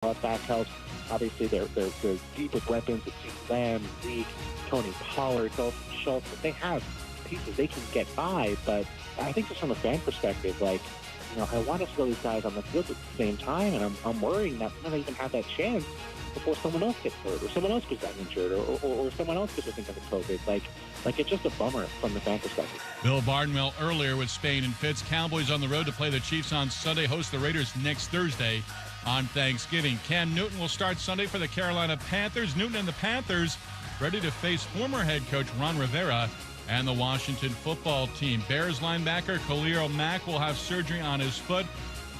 That helps. Obviously, they're deep with weapons. It's Lamb, Zeke, Tony Pollard, Dalton Schultz. They have pieces they can get by, but I think just from a fan perspective, like, I want to throw these guys on the field at the same time, and I'm worrying that we're not even have that chance before someone else gets hurt, or someone else gets injured, or someone else gets into the COVID. Like it's just a bummer from the fan perspective. Bill Barnwell earlier with Spain and Fitz. Cowboys on the road to play the Chiefs on Sunday, host the Raiders next Thursday on Thanksgiving. Cam Newton will start Sunday for the Carolina Panthers. Newton and the Panthers ready to face former head coach Ron Rivera and the Washington football team. Bears linebacker Khalil Mack will have surgery on his foot.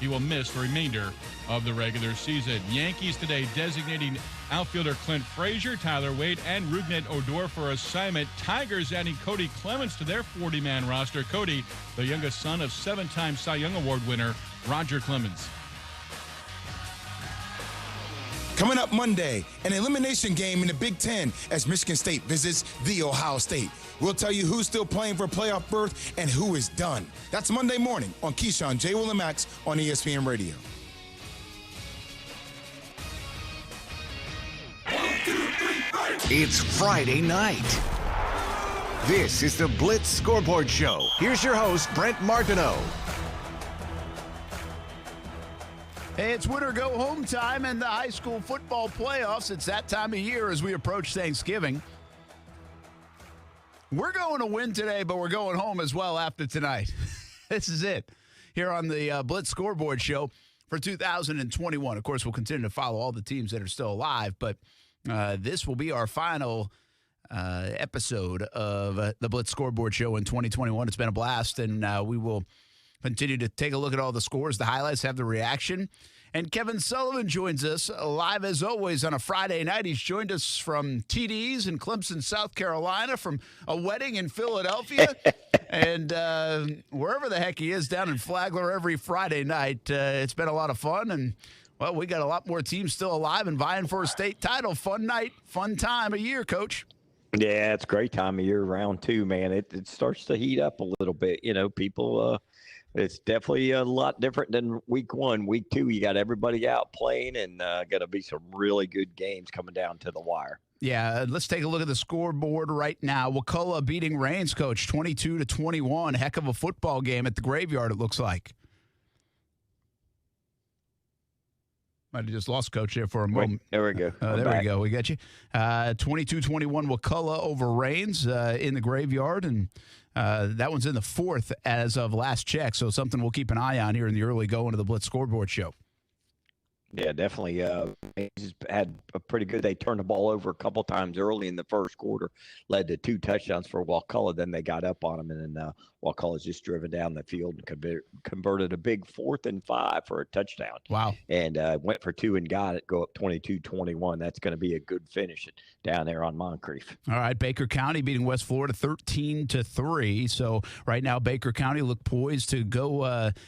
He will miss the remainder of the regular season. Yankees today designating outfielder Clint Frazier, Tyler Wade, and Rougned Odor for assignment. Tigers adding Cody Clemens to their 40-man roster. Cody, the youngest son of 7-time Cy Young Award winner Roger Clemens. Coming up Monday, an elimination game in the Big Ten as Michigan State visits the Ohio State. We'll tell you who's still playing for a playoff berth and who is done. That's Monday morning on Keyshawn, J. Will, and Max on ESPN Radio. 1, 2, 3, it's Friday night. This is the Blitz Scoreboard Show. Here's your host, Brent Martineau. Hey, it's winter go home time in the high school football playoffs. It's that time of year as we approach Thanksgiving. We're going to win today, but we're going home as well after tonight. This is it here on the Blitz Scoreboard Show for 2021. Of course, we'll continue to follow all the teams that are still alive, but this will be our final episode of the Blitz Scoreboard Show in 2021. It's been a blast, and we will continue to take a look at all the scores, the highlights, have the reaction. And Kevin Sullivan joins us live as always on a Friday night. He's joined us from TD's in Clemson, South Carolina, from a wedding in Philadelphia, and wherever the heck he is down in Flagler every Friday night. It's been a lot of fun, and, well, we got a lot more teams still alive and vying for a state title. Fun night, fun time of year, Coach. Yeah, it's a great time of year round two, man. It starts to heat up a little bit. People it's definitely a lot different than week one. Week two, you got everybody out playing, and going to be some really good games coming down to the wire. Yeah, let's take a look at the scoreboard right now. Wakulla beating Rains, Coach, 22-21. Heck of a football game at the Graveyard, it looks like. Might have just lost Coach there for a moment. There we go. There we go. We got you. 22-21 Wakulla over Rains in the Graveyard, and that one's in the fourth as of last check, so something we'll keep an eye on here in the early going of the Blitz Scoreboard Show. Yeah, definitely. He's had a pretty good. They turned the ball over a couple times early in the first quarter, led to 2 touchdowns for Wakulla. Then they got up on him, and then Wakulla's just driven down the field and converted a big 4th and 5 for a touchdown. Wow! And went for 2 and got it. Go up 22-21. That's going to be a good finish down there on Moncrief. All right, Baker County beating West Florida 13-3. So right now, Baker County look poised to go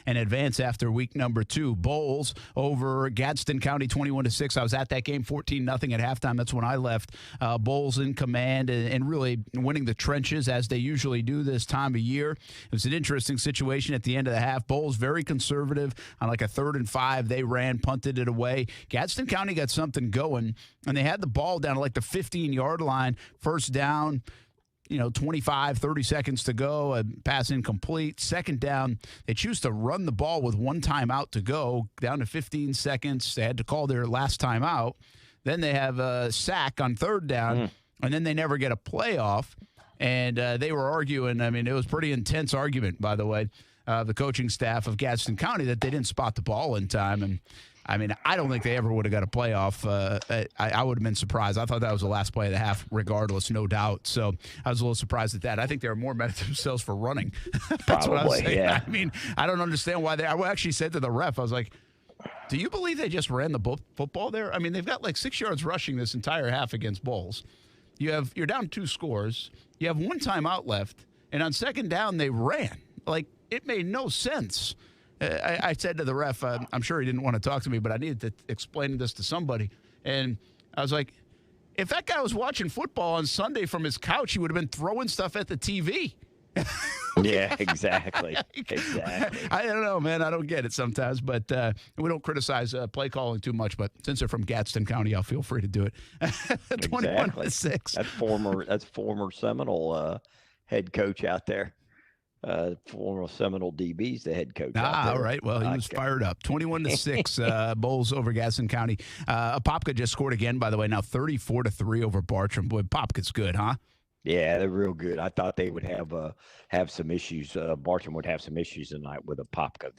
and advance after week number 2. Bowles over Gadsden County 21-6. I was at that game 14-0 at halftime. That's when I left. Bowles in command and really winning the trenches as they usually do this time of year. It was an interesting situation at the end of the half. Bowles very conservative on like a 3rd and 5. They ran, punted it away. Gadsden County got something going, and they had the ball down to like the 15-yard line. First down, 25, 30 seconds to go, a pass incomplete. Second down, they choose to run the ball with 1 timeout to go, down to 15 seconds. They had to call their last timeout. Then they have a sack on 3rd down, and then they never get a playoff. And they were arguing. I mean, it was a pretty intense argument, by the way, the coaching staff of Gadsden County, that they didn't spot the ball in time. And, I mean, I don't think they ever would have got a playoff. I would have been surprised. I thought that was the last play of the half, regardless, no doubt. So I was a little surprised at that. I think they were more mad at themselves for running. That's Probably, what I was saying. yeah. I mean, I don't understand why I actually said to the ref, I was like, do you believe they just ran the football there? I mean, they've got like 6 yards rushing this entire half against Bowles. You're down 2 scores. You have 1 timeout left, and on 2nd down they ran. Like, it made no sense. I said to the ref, I'm sure he didn't want to talk to me, but I needed to explain this to somebody. And I was like, if that guy was watching football on Sunday from his couch, he would have been throwing stuff at the TV. Yeah, exactly. Exactly. I don't know, man. I don't get it sometimes, but we don't criticize play calling too much. But since they're from Gadsden County, I'll feel free to do it. 21-6. That's former Seminole head coach out there. Former Seminole DB's the head coach. out there. All right. Well, he was fired up. 21-6 Bulls over Gadsden County. Apopka just scored again, by the way. Now 34-3 over Bartram. Boy, Popka's good, huh? Yeah, they're real good. I thought they would have some issues. Bartram would have some issues tonight with Apopka.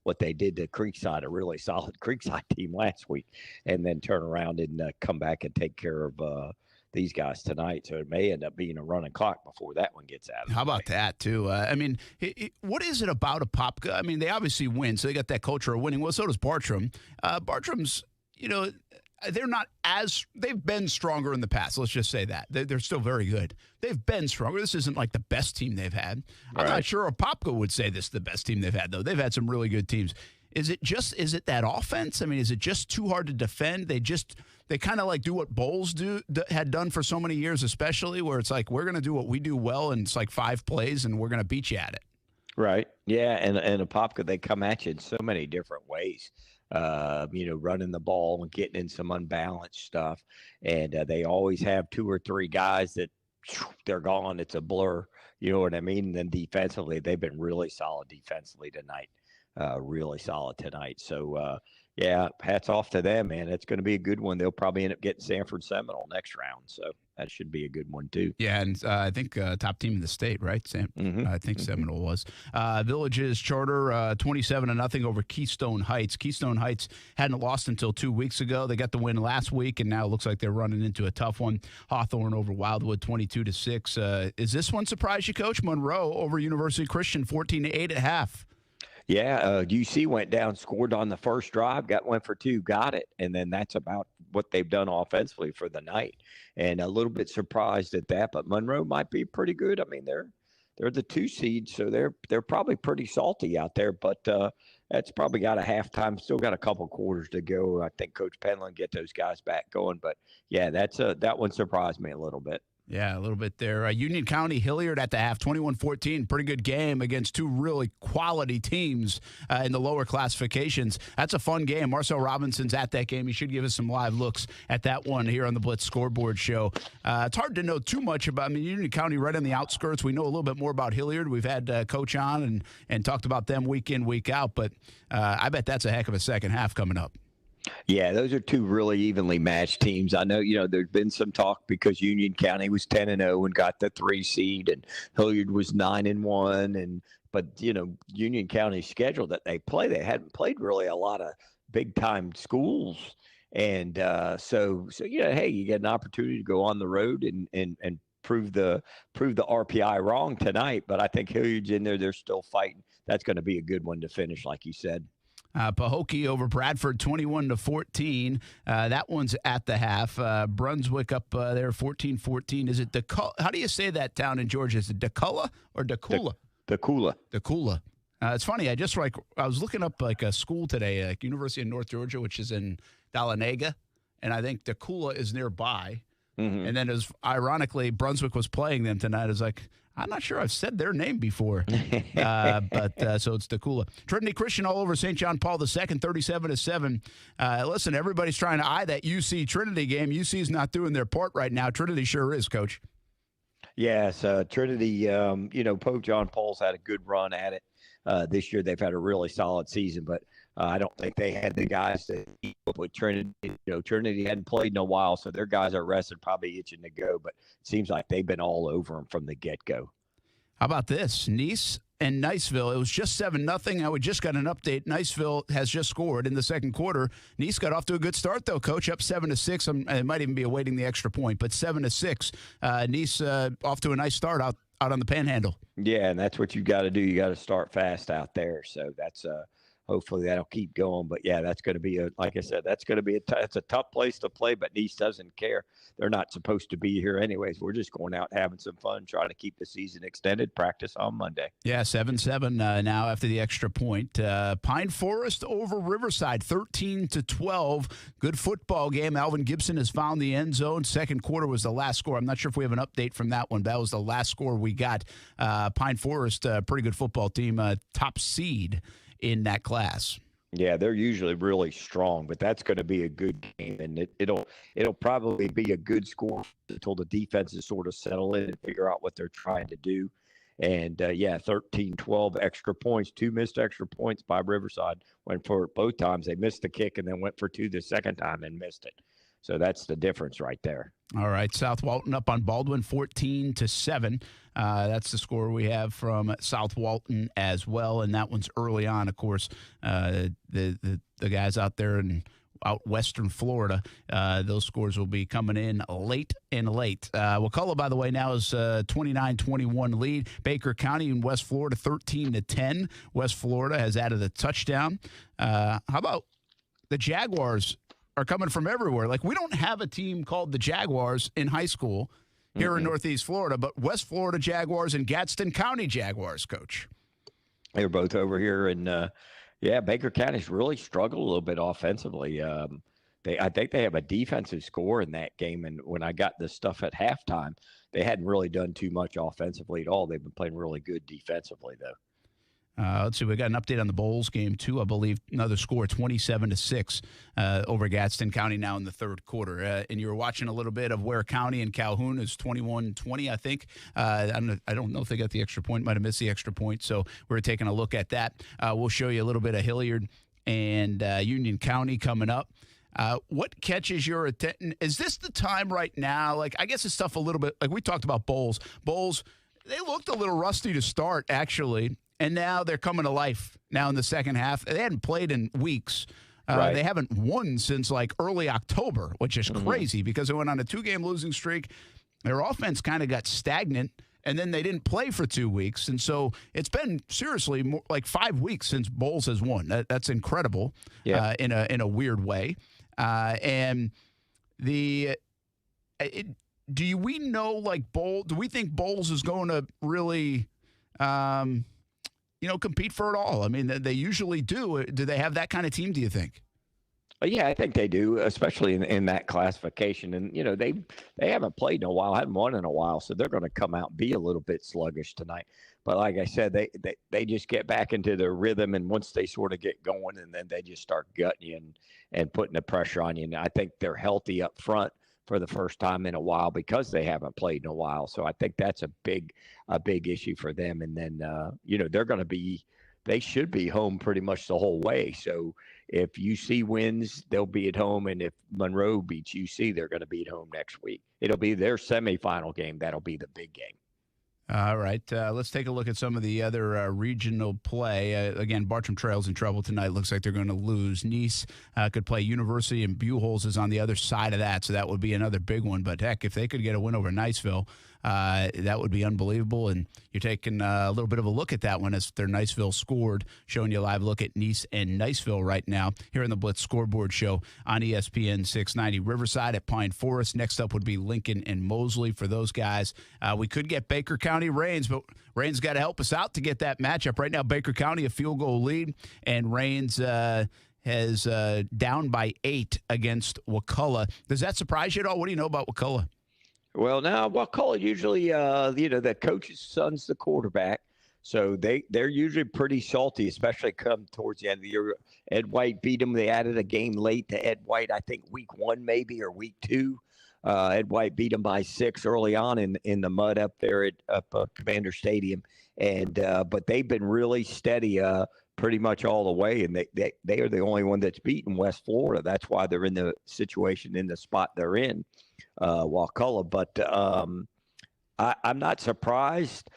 What they did to Creekside, a really solid Creekside team last week, and then turn around and come back and take care of these guys tonight. So it may end up being a running clock before that one gets out. How about that, too? I mean, what is it about Apopka? I mean, they obviously win, so they got that culture of winning. Well, so does Bartram. Bartram's, they've been stronger in the past. Let's just say that. They're still very good. They've been stronger. This isn't like the best team they've had. I'm not sure Apopka would say this is the best team they've had, though. They've had some really good teams. Is it that offense? I mean, is it just too hard to defend? They kind of like do what Bowles had done for so many years, especially where it's like, we're going to do what we do well, and it's like 5 plays, and we're going to beat you at it. Right. Yeah, and Apopka, they come at you in so many different ways. Running the ball and getting in some unbalanced stuff. And they always have 2 or 3 guys that they're gone. It's a blur. You know what I mean? And then defensively, they've been really solid defensively tonight. So, hats off to them, man. It's going to be a good one. They'll probably end up getting Sanford Seminole next round. So that should be a good one, too. Yeah, and I think top team in the state, right? I think Seminole was. Villages Charter 27-0 over Keystone Heights. Keystone Heights hadn't lost until 2 weeks ago. They got the win last week, and now it looks like they're running into a tough one. Hawthorne over Wildwood 22-6. Is this one surprise you, Coach? Monroe over University Christian 14-8 at half. Yeah, UC went down, scored on the first drive, went for 2, got it, and then that's about what they've done offensively for the night. And a little bit surprised at that, but Monroe might be pretty good. I mean, they're the 2 seed, so they're probably pretty salty out there. But that's probably got a halftime, still got a couple quarters to go. I think Coach Penland get those guys back going. But yeah, that one surprised me a little bit. Yeah, a little bit there. Union County Hilliard at the half, 21-14. Pretty good game against 2 really quality teams in the lower classifications. That's a fun game. Marcel Robinson's at that game. He should give us some live looks at that one here on the Blitz Scoreboard show. It's hard to know too much about Union County right on the outskirts. We know a little bit more about Hilliard. We've had Coach on and talked about them week in, week out. But I bet that's a heck of a second half coming up. Yeah, those are 2 really evenly matched teams. I know, there's been some talk because Union County was 10-0 and got the 3 seed, and Hilliard was 9-1. But Union County's schedule that they hadn't played really a lot of big time schools, and so hey, you get an opportunity to go on the road and prove the RPI wrong tonight. But I think Hilliard's in there; they're still fighting. That's going to be a good one to finish, like you said. Pahokee over Bradford 21-14. That one's at the half. Brunswick up there 14-14. Is it how do you say that town in Georgia? Is it Decula or Decula? Decula. It's funny. I was looking up like a school today, like University of North Georgia, which is in Dahlonega, and I think Decula is nearby. Mm-hmm. And then ironically, Brunswick was playing them tonight. I was like, I'm not sure I've said their name before. So it's Decula. Trinity Christian all over St. John Paul II, 37-7. Listen, everybody's trying to eye that UC Trinity game. UC's not doing their part right now. Trinity sure is, Coach. Yes, Trinity, Pope John Paul's had a good run at it. This year they've had a really solid season, but I don't think they had the guys to keep up with Trinity. Trinity hadn't played in a while, so their guys are rested, probably itching to go, but it seems like they've been all over them from the get-go. How about this? Nice and Niceville. It was just 7-0. We just got an update. Niceville has just scored in the second quarter. Nice got off to a good start, though, Coach, up 7-6. It might even be awaiting the extra point, but 7-6. Nice off to a nice start out on the Panhandle. Yeah, and that's what you got to do. You got to start fast out there. So that's hopefully that'll keep going. But yeah, that's going to be like I said, that's going to be it's a tough place to play. But Nice doesn't care. They're not supposed to be here anyways. We're just going out having some fun, trying to keep the season extended. Practice on Monday. Yeah, 7-7 now after the extra point. Pine Forest over Riverside, 13-12. Good football game. Alvin Gibson has found the end zone. Second quarter was the last score. I'm not sure if we have an update from that one. But that was the last score we got. Pine Forest, pretty good football team, top seed in that class. Yeah, they're usually really strong, but that's going to be a good game, and it'll probably be a good score until the defenses sort of settle in and figure out what they're trying to do. And 13-12 extra points, 2 missed extra points by Riverside. Went for it both times. They missed the kick and then went for 2 the second time and missed it. So that's the difference right there. All right, South Walton up on Baldwin, 14-7. That's the score we have from South Walton as well, and that one's early on, of course. The guys out there in out western Florida, those scores will be coming in late. Wakulla, by the way, now is 29-21 lead. Baker County in West Florida, 13-10. West Florida has added a touchdown. How about the Jaguars? Are coming from everywhere. Like, we don't have a team called the Jaguars in high school here in Northeast Florida, but West Florida Jaguars and Gadsden County Jaguars, Coach. They're both over here, and Baker County's really struggled a little bit offensively. I think they have a defensive score in that game, and when I got this stuff at halftime, they hadn't really done too much offensively at all. They've been playing really good defensively, though. Let's see. We got an update on the Bowls game, too. I believe another score, 27-6 over Gadsden County now in the third quarter. And you were watching a little bit of Ware County and Calhoun is 21-20, I think. I don't know if they got the extra point. Might have missed the extra point. So we're taking a look at that. We'll show you a little bit of Hilliard and Union County coming up. What catches your attention? Is this the time right now? Like, I guess it's tough a little bit. Like, we talked about Bowls. Bowls, they looked a little rusty to start, actually. And now they're coming to life now in the second half. They hadn't played in weeks. Right. They haven't won since like early October, which is crazy because they went on a 2-game losing streak. Their offense kind of got stagnant, and then they didn't play for 2 weeks. And so it's been seriously more like 5 weeks since Bowles has won. That's incredible in a weird way. And do we know, like, do we think Bowles is going to really compete for it all? I mean, they usually do. Do they have that kind of team, do you think? Yeah, I think they do, especially in that classification. And, they haven't played in a while, haven't won in a while, so they're going to come out and be a little bit sluggish tonight. But like I said, they just get back into their rhythm, and once they sort of get going, and then they just start gutting you and putting the pressure on you. And I think they're healthy up front for the first time in a while because they haven't played in a while. So I think that's a big issue for them. And then, they should be home pretty much the whole way. So if UC wins, they'll be at home. And if Monroe beats UC, they're going to be at home next week. It'll be their semifinal game. That'll be the big game. All right, let's take a look at some of the other regional play. Again, Bartram Trail's in trouble tonight. Looks like they're going to lose. Nice could play University, and Buchholz is on the other side of that, so that would be another big one. But, heck, if they could get a win over Niceville, that would be unbelievable. And you're taking a little bit of a look at that one as their Niceville scored, showing you a live look at Nice and Niceville right now here in the Blitz Scoreboard Show on ESPN 690. Riverside at Pine Forest. Next up would be Lincoln and Mosley for those guys. We could get Baker County Rains, but Rains got to help us out to get that matchup. Right now, Baker County a field goal lead, and Rains has down by 8 against Wakulla. Does that surprise you at all? What do you know about Wakulla? Well, now Wakulla usually, the coach's son's the quarterback, so they're usually pretty salty, especially come towards the end of the year. Ed White beat them. They added a game late to Ed White, I think week 1 maybe or week 2. Ed White beat them by 6 early on in the mud up there at Commander Stadium, and but they've been really steady pretty much all the way, and they are the only one that's beaten West Florida. That's why they're in the situation in the spot they're in, Wakulla. But I'm not surprised.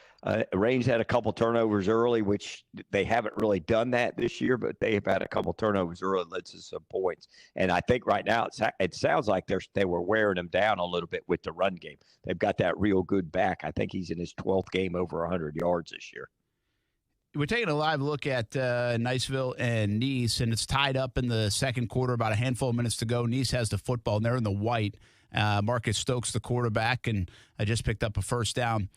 Rains had a couple turnovers early, which they haven't really done that this year, but they have had a couple turnovers early, led to some points. And I think right now it sounds like they were wearing them down a little bit with the run game. They've got that real good back. I think he's in his 12th game over 100 yards this year. We're taking a live look at Niceville and Nice, and it's tied up in the second quarter, about a handful of minutes to go. Nice has the football, and they're in the white. Marcus Stokes, the quarterback, and I just picked up a first down.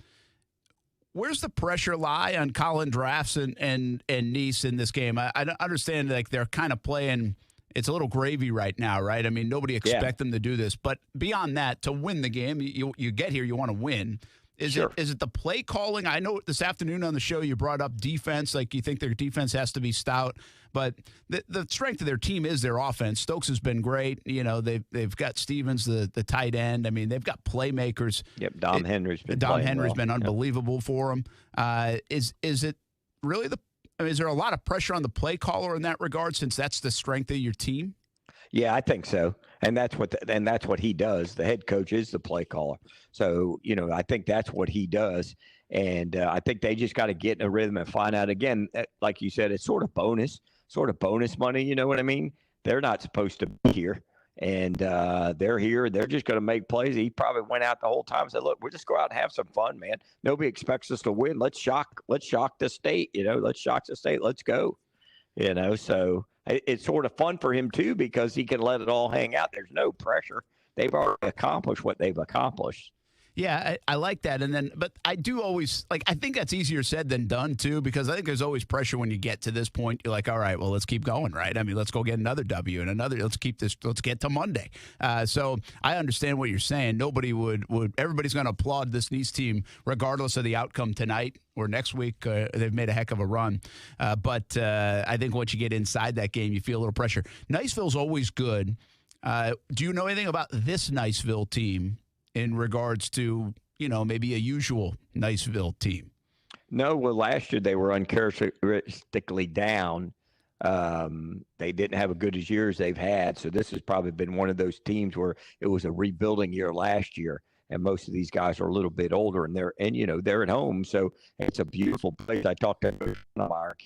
Where's the pressure lie on Colin Drafts and Nice in this game? I understand like they're kind of playing – it's a little gravy right now, right? I mean, nobody expect them to do this. But beyond that, to win the game, you get here, you want to win. Is it the play calling? I know this afternoon on the show you brought up defense, like you think their defense has to be stout, but the strength of their team is their offense. Stokes has been great. You know, they've got Stevens, the tight end. I mean, they've got playmakers. Yep, Dom Henry's been unbelievable for them. Is it really is there a lot of pressure on the play caller in that regard, since that's the strength of your team? Yeah, I think so, and that's what he does. The head coach is the play caller, so I think that's what he does, and I think they just got to get in a rhythm and find out again. Like you said, it's sort of bonus money. You know what I mean? They're not supposed to be here, and they're here. They're just going to make plays. He probably went out the whole time and said, "Look, we'll just go out and have some fun, man. Nobody expects us to win. Let's shock the state. Let's shock the state. Let's go." So. It's sort of fun for him, too, because he can let it all hang out. There's no pressure. They've already accomplished what they've accomplished. Yeah, I like that. But I do always, I think that's easier said than done, too, because I think there's always pressure when you get to this point. You're like, all right, well, let's keep going, right? I mean, let's go get another W and let's get to Monday. So I understand what you're saying. Everybody's going to applaud this Nice team regardless of the outcome tonight or next week. They've made a heck of a run. But I think once you get inside that game, you feel a little pressure. Niceville's always good. Do you know anything about this Niceville team in regards to, maybe a usual Niceville team? No, well, last year they were uncharacteristically down. They didn't have as good as years they've had, so this has probably been one of those teams where it was a rebuilding year last year, and most of these guys are a little bit older, and they're at home, so it's a beautiful place. I talked to our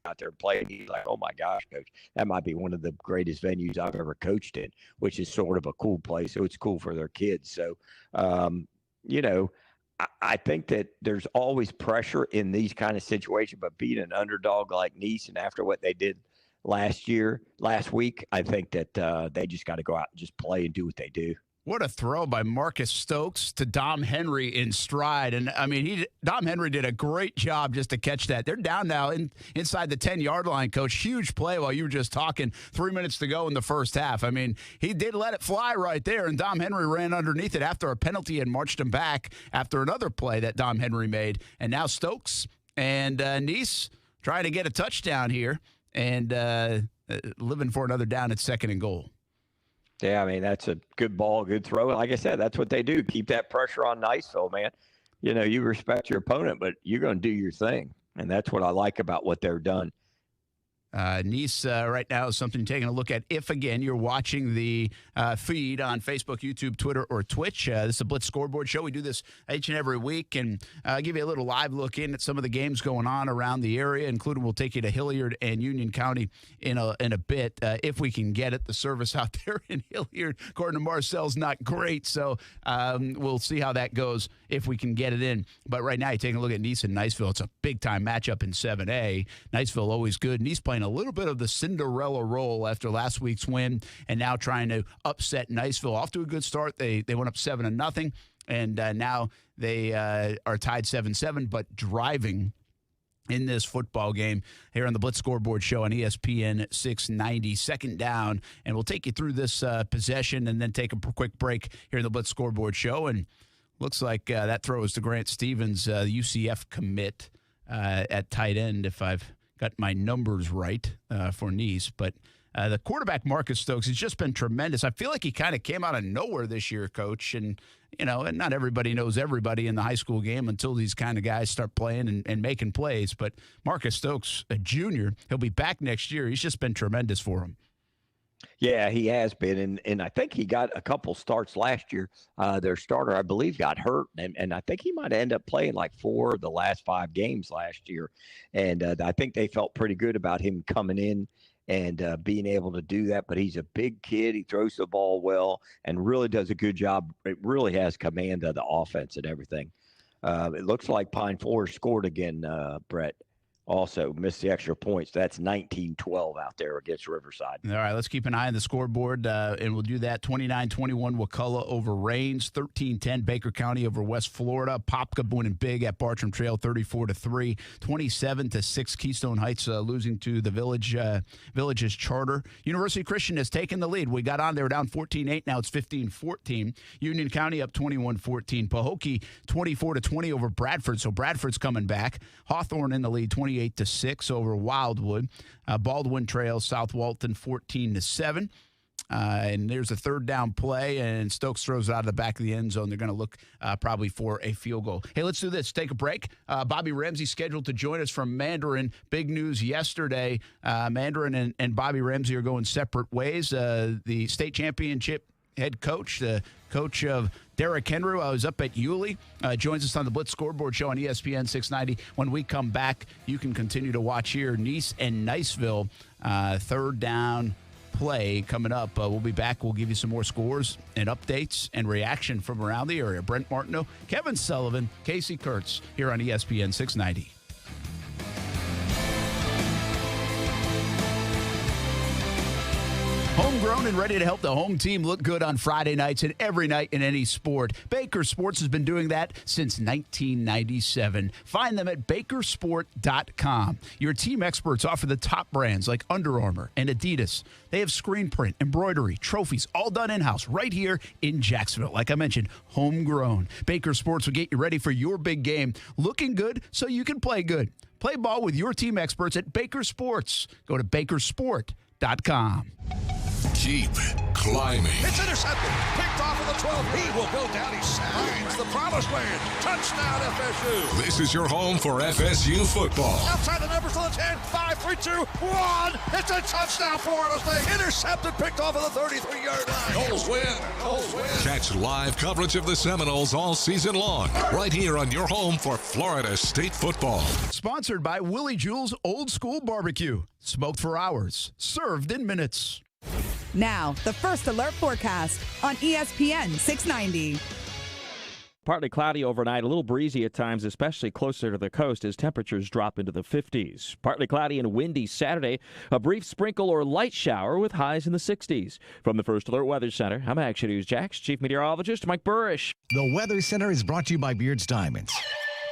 out there playing. He's like, "Oh my gosh, coach, that might be one of the greatest venues I've ever coached in," which is sort of a cool place. So it's cool for their kids. So, I think that there's always pressure in these kind of situations, but being an underdog like Nice, and after what they did last week, I think that they just got to go out and just play and do what they do. What a throw by Marcus Stokes to Dom Henry in stride. And, I mean, Dom Henry did a great job just to catch that. They're down now inside the 10-yard line, Coach. Huge play while you were just talking. 3 minutes to go in the first half. I mean, he did let it fly right there, and Dom Henry ran underneath it after a penalty and marched him back after another play that Dom Henry made. And now Stokes and Nice trying to get a touchdown here and living for another down at 2nd and goal. Yeah, I mean, that's a good ball, good throw. Like I said, that's what they do. Keep that pressure on Niceville, man. You respect your opponent, but you're going to do your thing. And that's what I like about what they've done. Nice right now is something taking a look at if, again, you're watching the feed on Facebook, YouTube, Twitter, or Twitch. This is a Blitz Scoreboard show. We do this each and every week and give you a little live look in at some of the games going on around the area, including we'll take you to Hilliard and Union County in a bit if we can get it. The service out there in Hilliard, according to Marcel's, not great, so we'll see how that goes if we can get it in. But right now, you're taking a look at Nice and Niceville. It's a big-time matchup in 7A. Niceville always good. Nice playing a little bit of the Cinderella role after last week's win, and now trying to upset Niceville. Off to a good start. They went up 7-0, and now they are tied 7-7, but driving in this football game here on the Blitz Scoreboard show on ESPN 690. 2nd down, and we'll take you through this possession and then take a quick break here in the Blitz Scoreboard show. And looks like that throw is to Grant Stevens, the UCF commit at tight end, if I've got my numbers right for Nice. But the quarterback, Marcus Stokes, has just been tremendous. I feel like he kind of came out of nowhere this year, Coach. And, and not everybody knows everybody in the high school game until these kind of guys start playing and making plays. But Marcus Stokes, a junior, he'll be back next year. He's just been tremendous for him. Yeah, he has been, and I think he got a couple starts last year. Their starter, I believe, got hurt, and I think he might end up playing like 4 of the last 5 games last year. And I think they felt pretty good about him coming in and being able to do that. But he's a big kid. He throws the ball well and really does a good job. It really has command of the offense and everything. It looks like Pine Forest scored again, Brett. Also missed the extra points. That's 19-12 out there against Riverside. All right, let's keep an eye on the scoreboard, and we'll do that. 29-21 Wakulla over Rains, 13-10 Baker County over West Florida. Popka winning big at Bartram Trail, 34-3, 27-6 Keystone Heights losing to the Village's Charter. University Christian has taken the lead. We got on there down 14-8. Now it's 15-14. Union County up 21-14. Pahokee 24-20 over Bradford. So Bradford's coming back. Hawthorne in the lead, 28-6 over Wildwood. Baldwin trails South Walton 14-7. And there's a third down play, and Stokes throws it out of the back of the end zone. They're going to look probably for a field goal. Hey, let's do this. Take a break. Bobby Ramsey scheduled to join us from Mandarin. Big news yesterday. Mandarin and Bobby Ramsey are going separate ways. The state championship head coach, the coach of Derrick Henry, I was up at Yulee, joins us on the Blitz Scoreboard Show on ESPN 690. When we come back, you can continue to watch here. Nice and Niceville, third down play coming up. We'll be back. We'll give you some more scores and updates and reaction from around the area. Brent Martineau, Kevin Sullivan, Casey Kurtz here on ESPN 690. Homegrown and ready to help the home team look good on Friday nights and every night in any sport. Baker Sports has been doing that since 1997. Find them at bakersport.com. Your team experts offer the top brands like Under Armour and Adidas. They have screen print, embroidery, trophies, all done in-house right here in Jacksonville. Like I mentioned, homegrown. Baker Sports will get you ready for your big game, looking good so you can play good. Play ball with your team experts at Baker Sports. Go to bakersport.com. Keep climbing. It's intercepted. Picked off of the 12. He will go down. He signs the promised land. Touchdown, FSU. This is your home for FSU football. Outside the numbers to the 10. 5, 3, 2, 1. It's a touchdown, Florida State. Intercepted. Picked off of the 33-yard line. Noles win. Noles win. Catch live coverage of the Seminoles all season long. Right here on your home for Florida State football. Sponsored by Willie Jewell's Old School Barbecue. Smoked for hours. Served in minutes. Now, the First Alert forecast on ESPN 690. Partly cloudy overnight, a little breezy at times, especially closer to the coast as temperatures drop into the 50s. Partly cloudy and windy Saturday, a brief sprinkle or light shower with highs in the 60s. From the First Alert Weather Center, I'm Action News Jax Chief Meteorologist Mike Burrish. The Weather Center is brought to you by Beard's Diamonds,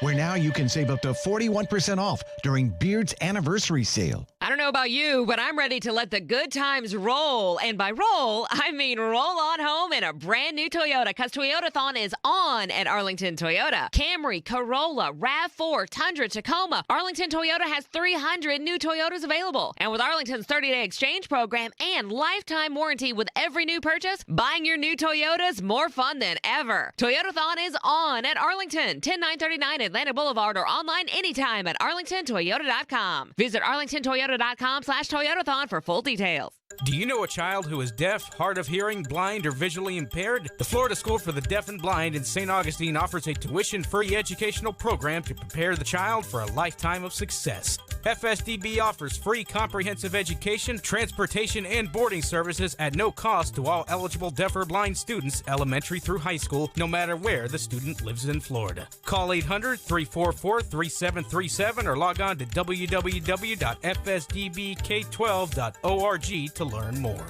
where now you can save up to 41% off during Beard's anniversary sale. I don't know about you, but I'm ready to let the good times roll. And by roll, I mean roll on home in a brand new Toyota, because Toyotathon is on at Arlington Toyota. Camry, Corolla, RAV4, Tundra, Tacoma. Arlington Toyota has 300 new Toyotas available. And with Arlington's 30-day exchange program and lifetime warranty with every new purchase, buying your new Toyota's more fun than ever. Toyotathon is on at Arlington, 10939 Atlanta Boulevard, or online anytime at arlingtontoyota.com. Visit arlingtontoyota.com/Toyotathon for full details. Do you know a child who is deaf, hard of hearing, blind, or visually impaired? The Florida School for the Deaf and Blind in St. Augustine offers a tuition-free educational program to prepare the child for a lifetime of success. FSDB offers free comprehensive education, transportation, and boarding services at no cost to all eligible deaf or blind students, elementary through high school, no matter where the student lives in Florida. Call 800-344-3737 or log on to www.fsdbk12.org to learn more.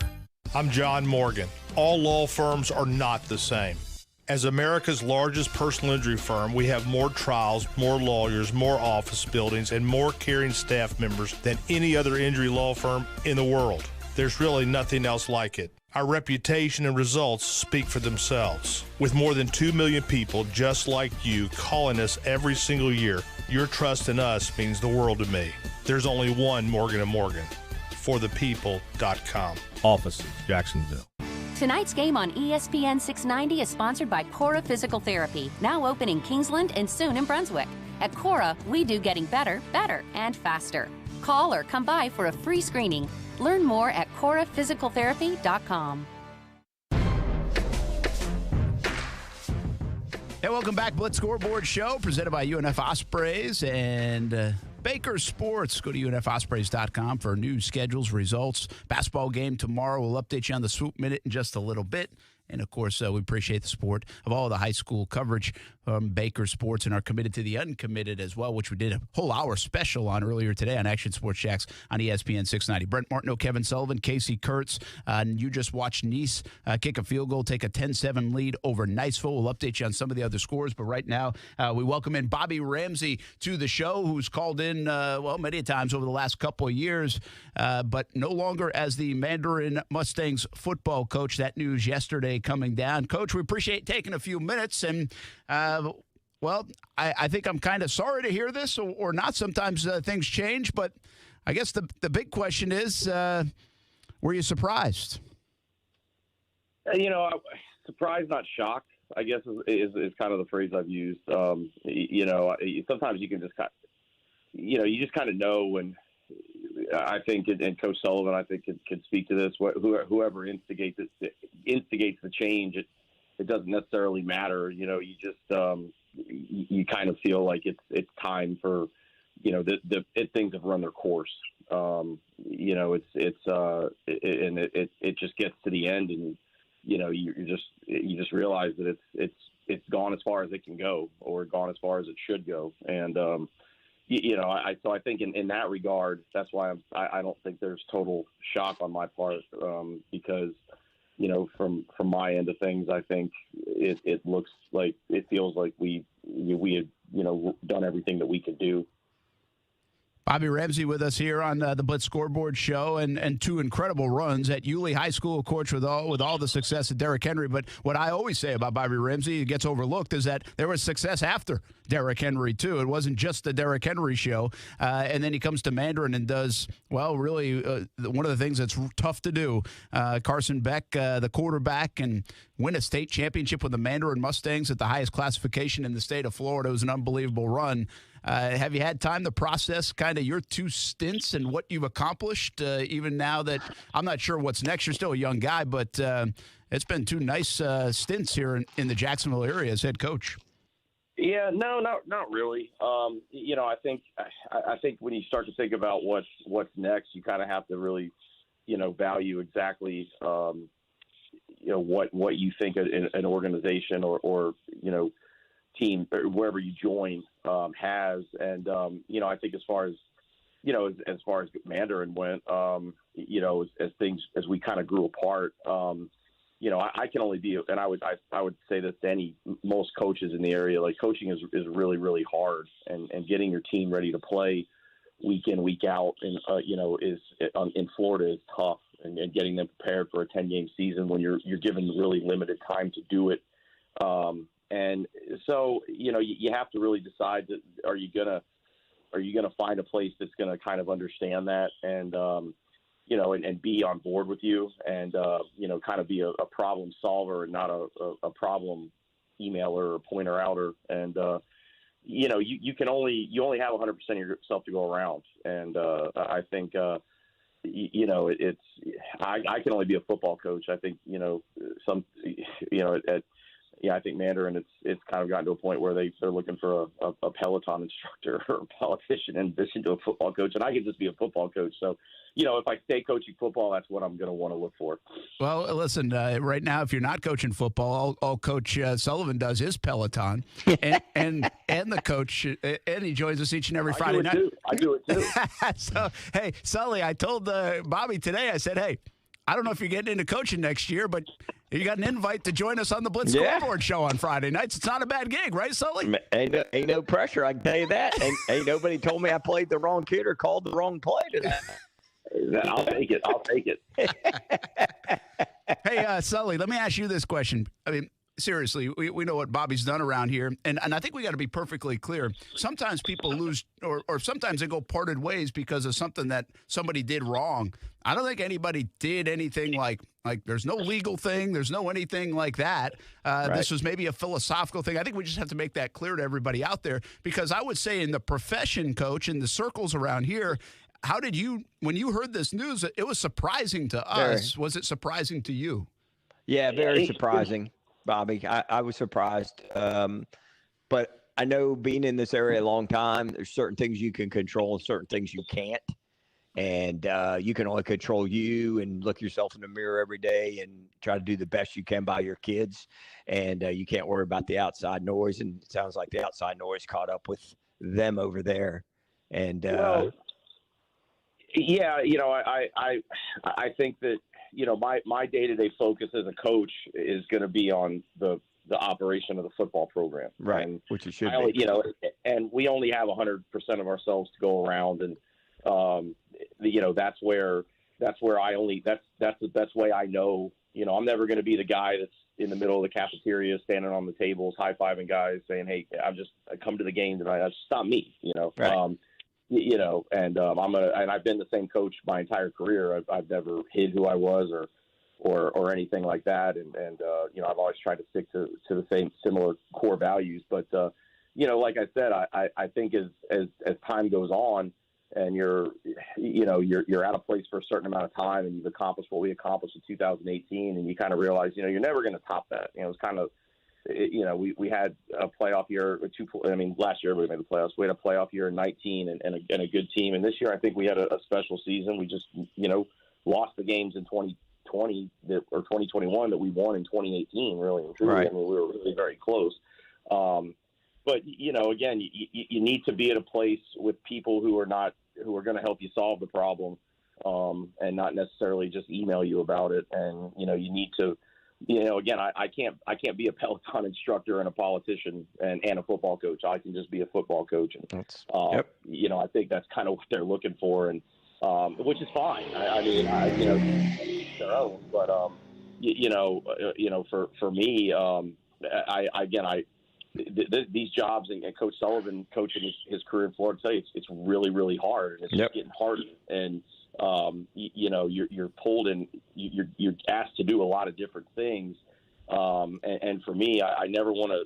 I'm John Morgan. All law firms are not the same. As America's largest personal injury firm, we have more trials, more lawyers, more office buildings, and more caring staff members than any other injury law firm in the world. There's really nothing else like it. Our reputation and results speak for themselves. With more than 2 million people just like you calling us every single year, your trust in us means the world to me. There's only one Morgan & Morgan. ForThePeople.com. Offices, Jacksonville. Tonight's game on ESPN 690 is sponsored by Cora Physical Therapy, now open in Kingsland and soon in Brunswick. At Cora, we do getting better, better, and faster. Call or come by for a free screening. Learn more at coraphysicaltherapy.com. Hey, welcome back. Blitz Scoreboard Show presented by UNF Ospreys and Baker Sports. Go to unfospreys.com for news, schedules, results. Basketball game tomorrow. We'll update you on the Swoop Minute in just a little bit. And, of course, we appreciate the support of all the high school coverage from Baker Sports and are committed to the uncommitted as well, which we did a whole hour special on earlier today on Action Sports Jacks on ESPN 690. Brent Martineau, Kevin Sullivan, Casey Kurtz. You just watched Nice kick a field goal, take a 10-7 lead over Niceville. We'll update you on some of the other scores, but right now we welcome in Bobby Ramsey to the show, who's called in, many times over the last couple of years, but no longer as the Mandarin Mustangs football coach. That news yesterday coming down. Coach, we appreciate taking a few minutes, and I think I'm kind of sorry to hear this, or not. Sometimes things change, but I guess the big question is, were you surprised? Surprised, not shocked, I guess is kind of the phrase I've used. Sometimes you can just you just kind of know when. I think, and Coach Sullivan, I think, can speak to this. Whoever instigates the change, it doesn't necessarily matter. You just you kind of feel like it's time for things have run their course. It just gets to the end, and you just realize that it's gone as far as it can go, or gone as far as it should go, and. So I think in that regard, that's why I don't think there's total shock on my part, because, from my end of things, I think it feels like we had, done everything that we could do. Bobby Ramsey with us here on the Blitz Scoreboard show, and two incredible runs at Yulee High School, of course, with all the success at Derrick Henry. But what I always say about Bobby Ramsey, it gets overlooked, is that there was success after Derrick Henry, too. It wasn't just the Derrick Henry show. And then he comes to Mandarin and does, really, one of the things that's tough to do. Carson Beck, the quarterback, and win a state championship with the Mandarin Mustangs at the highest classification in the state of Florida. It was an unbelievable run. Have you had time to process kind of your two stints and what you've accomplished, even now that I'm not sure what's next? You're still a young guy, but it's been two nice stints here in the Jacksonville area as head coach. Yeah, no, not really. I think when you start to think about what's next, you kind of have to really, value exactly, what you think an organization or team or wherever you join has, and I think as far as Mandarin went, as we kind of grew apart, I can only be, and I would say this to most coaches in the area, like coaching is really, really hard, and getting your team ready to play week in, week out, and in Florida is tough, and getting them prepared for a 10-game season when you're given really limited time to do it. And so, you have to really decide that are you gonna find a place that's gonna kind of understand that and and be on board with you and kind of be a problem solver and not a problem emailer or pointer outer. And you only have 100% of yourself to go around. And I think I can only be a football coach. I think I think Mandarin, it's kind of gotten to a point where they're looking for a Peloton instructor or a politician in addition to a football coach, and I can just be a football coach. So, if I stay coaching football, that's what I'm going to want to look for. Well, listen, right now, if you're not coaching football, all Coach Sullivan does is Peloton, and the coach, and he joins us each and every Friday night. I do it too. So, hey, Sully, I told Bobby today, I said, hey, I don't know if you're getting into coaching next year, but you got an invite to join us on the Blitz Scoreboard show on Friday nights. It's not a bad gig, right, Sully? Ain't no pressure, I can tell you that. Ain't nobody told me I played the wrong kid or called the wrong play today. I'll take it. Hey, Sully, let me ask you this question. I mean, seriously, we know what Bobby's done around here, and I think we got to be perfectly clear. Sometimes people lose, or sometimes they go parted ways because of something that somebody did wrong. I don't think anybody did anything like there's no legal thing, there's no anything like that. Right. This was maybe a philosophical thing. I think we just have to make that clear to everybody out there, because I would say in the profession, Coach, in the circles around here, how did you, when you heard this news, it was surprising to us. Was it surprising to you? Yeah, very surprising, Bobby. I was surprised. But I know, being in this area a long time, there's certain things you can control and certain things you can't. And you can only control you and look yourself in the mirror every day and try to do the best you can by your kids. And you can't worry about the outside noise. And it sounds like the outside noise caught up with them over there. And yeah, I think that, my day-to-day focus as a coach is going to be on the operation of the football program. Right. And which it should be. And we only have 100% of ourselves to go around. And, that's where that's way I know, I'm never going to be the guy that's in the middle of the cafeteria, standing on the tables, high-fiving guys saying, hey, I come to the game tonight. That's not me, Right. And I've been the same coach my entire career. I've never hid who I was or anything like that. And I've always tried to stick to the same similar core values. But, like I said, I think as time goes on and you're at a place for a certain amount of time and you've accomplished what we accomplished in 2018 and you kind of realize, you're never going to top that. It's kind of, we had a playoff year, last year we made the playoffs. We had a playoff year in 19 and a good team. And this year, I think we had a special season. We just, lost the games in 2020 or 2021 that we won in 2018, really and truly. Right. We were really very close. But, again, you need to be at a place with people who are going to help you solve the problem and not necessarily just email you about it. And, you need to, again, I can't be a Peloton instructor and a politician and a football coach. I can just be a football coach. And, I think that's kind of what they're looking for, and which is fine. Their own. But, for me, these jobs and Coach Sullivan coaching his career in Florida, tell you, it's really, really hard. And it's just getting harder. And, you're pulled in, you're asked to do a lot of different things. And for me, I never want to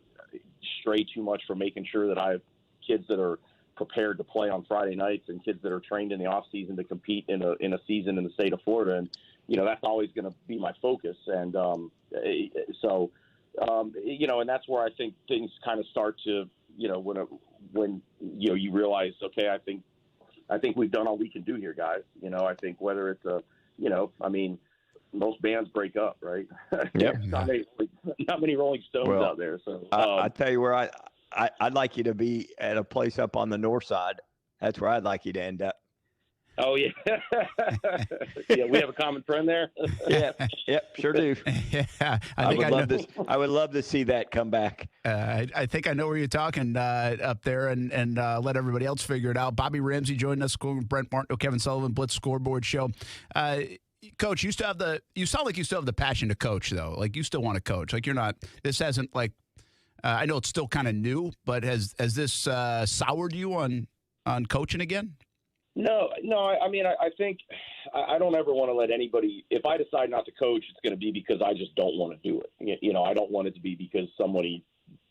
stray too much from making sure that I have kids that are prepared to play on Friday nights and kids that are trained in the off season to compete in a season in the state of Florida. And, that's always going to be my focus. And, and that's where I think things kind of start to, when you realize, okay, I think we've done all we can do here, guys. I think whether it's most bands break up, right? Yep. not many Rolling Stones out there. So I tell you where I'd like you to be at a place up on the north side. That's where I'd like you to end up. Oh yeah, yeah. We have a common friend there. Yep, sure do. Yeah, I would love to see that come back. I think I know where you're talking up there, and let everybody else figure it out. Bobby Ramsey joined us, Brent Martin, Kevin Sullivan, Blitz Scoreboard Show. Coach, you sound like you still have the passion to coach, though. Like you still want to coach. Like you're not. This hasn't like. I know it's still kind of new, but has this soured you on coaching again? No. I think I don't ever want to let anybody. If I decide not to coach, it's going to be because I just don't want to do it. I don't want it to be because somebody,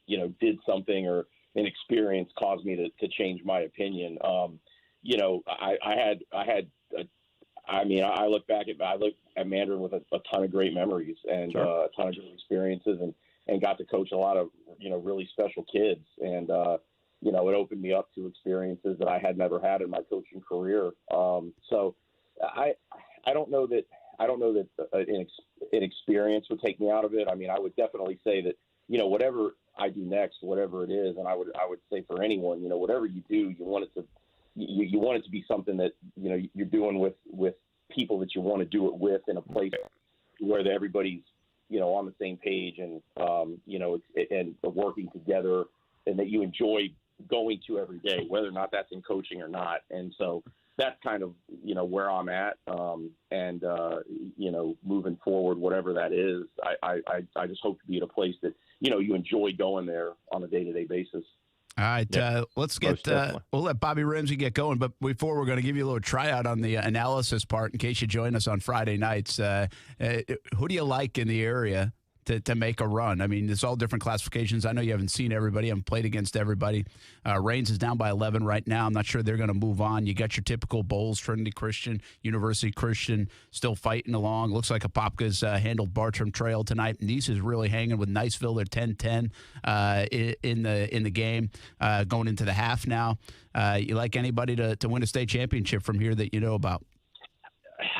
did something or an experience caused me to change my opinion. I look at Mandarin with a ton of great memories and a ton of great experiences and got to coach a lot of, really special kids. And, it opened me up to experiences that I had never had in my coaching career. So I don't know that an experience would take me out of it. I mean, I would definitely say that, whatever I do next, whatever it is, and I would say for anyone, whatever you do, you want it to be something that, you're doing with people that you want to do it with in a place where everybody's, on the same page and, and working together and that you enjoy going to every day, whether or not that's in coaching or not. And so that's kind of, where I'm at. Moving forward, whatever that is, I just hope to be at a place that, you enjoy going there on a day-to-day basis. All right, let's get we'll let Bobby Ramsey get going. But before, we're going to give you a little tryout on the analysis part in case you join us on Friday nights. Who do you like in the area to make a run? I mean, it's all different classifications. I know you haven't seen everybody. I haven't played against everybody. Reigns is down by 11 right now. I'm not sure they're going to move on. You got your typical Bowles, Trinity Christian, University Christian still fighting along. Looks like Apopka's handled Bartram Trail tonight. Nice is really hanging with Niceville. They're 10-10 in the game going into the half now. You like anybody to win a state championship from here that you know about?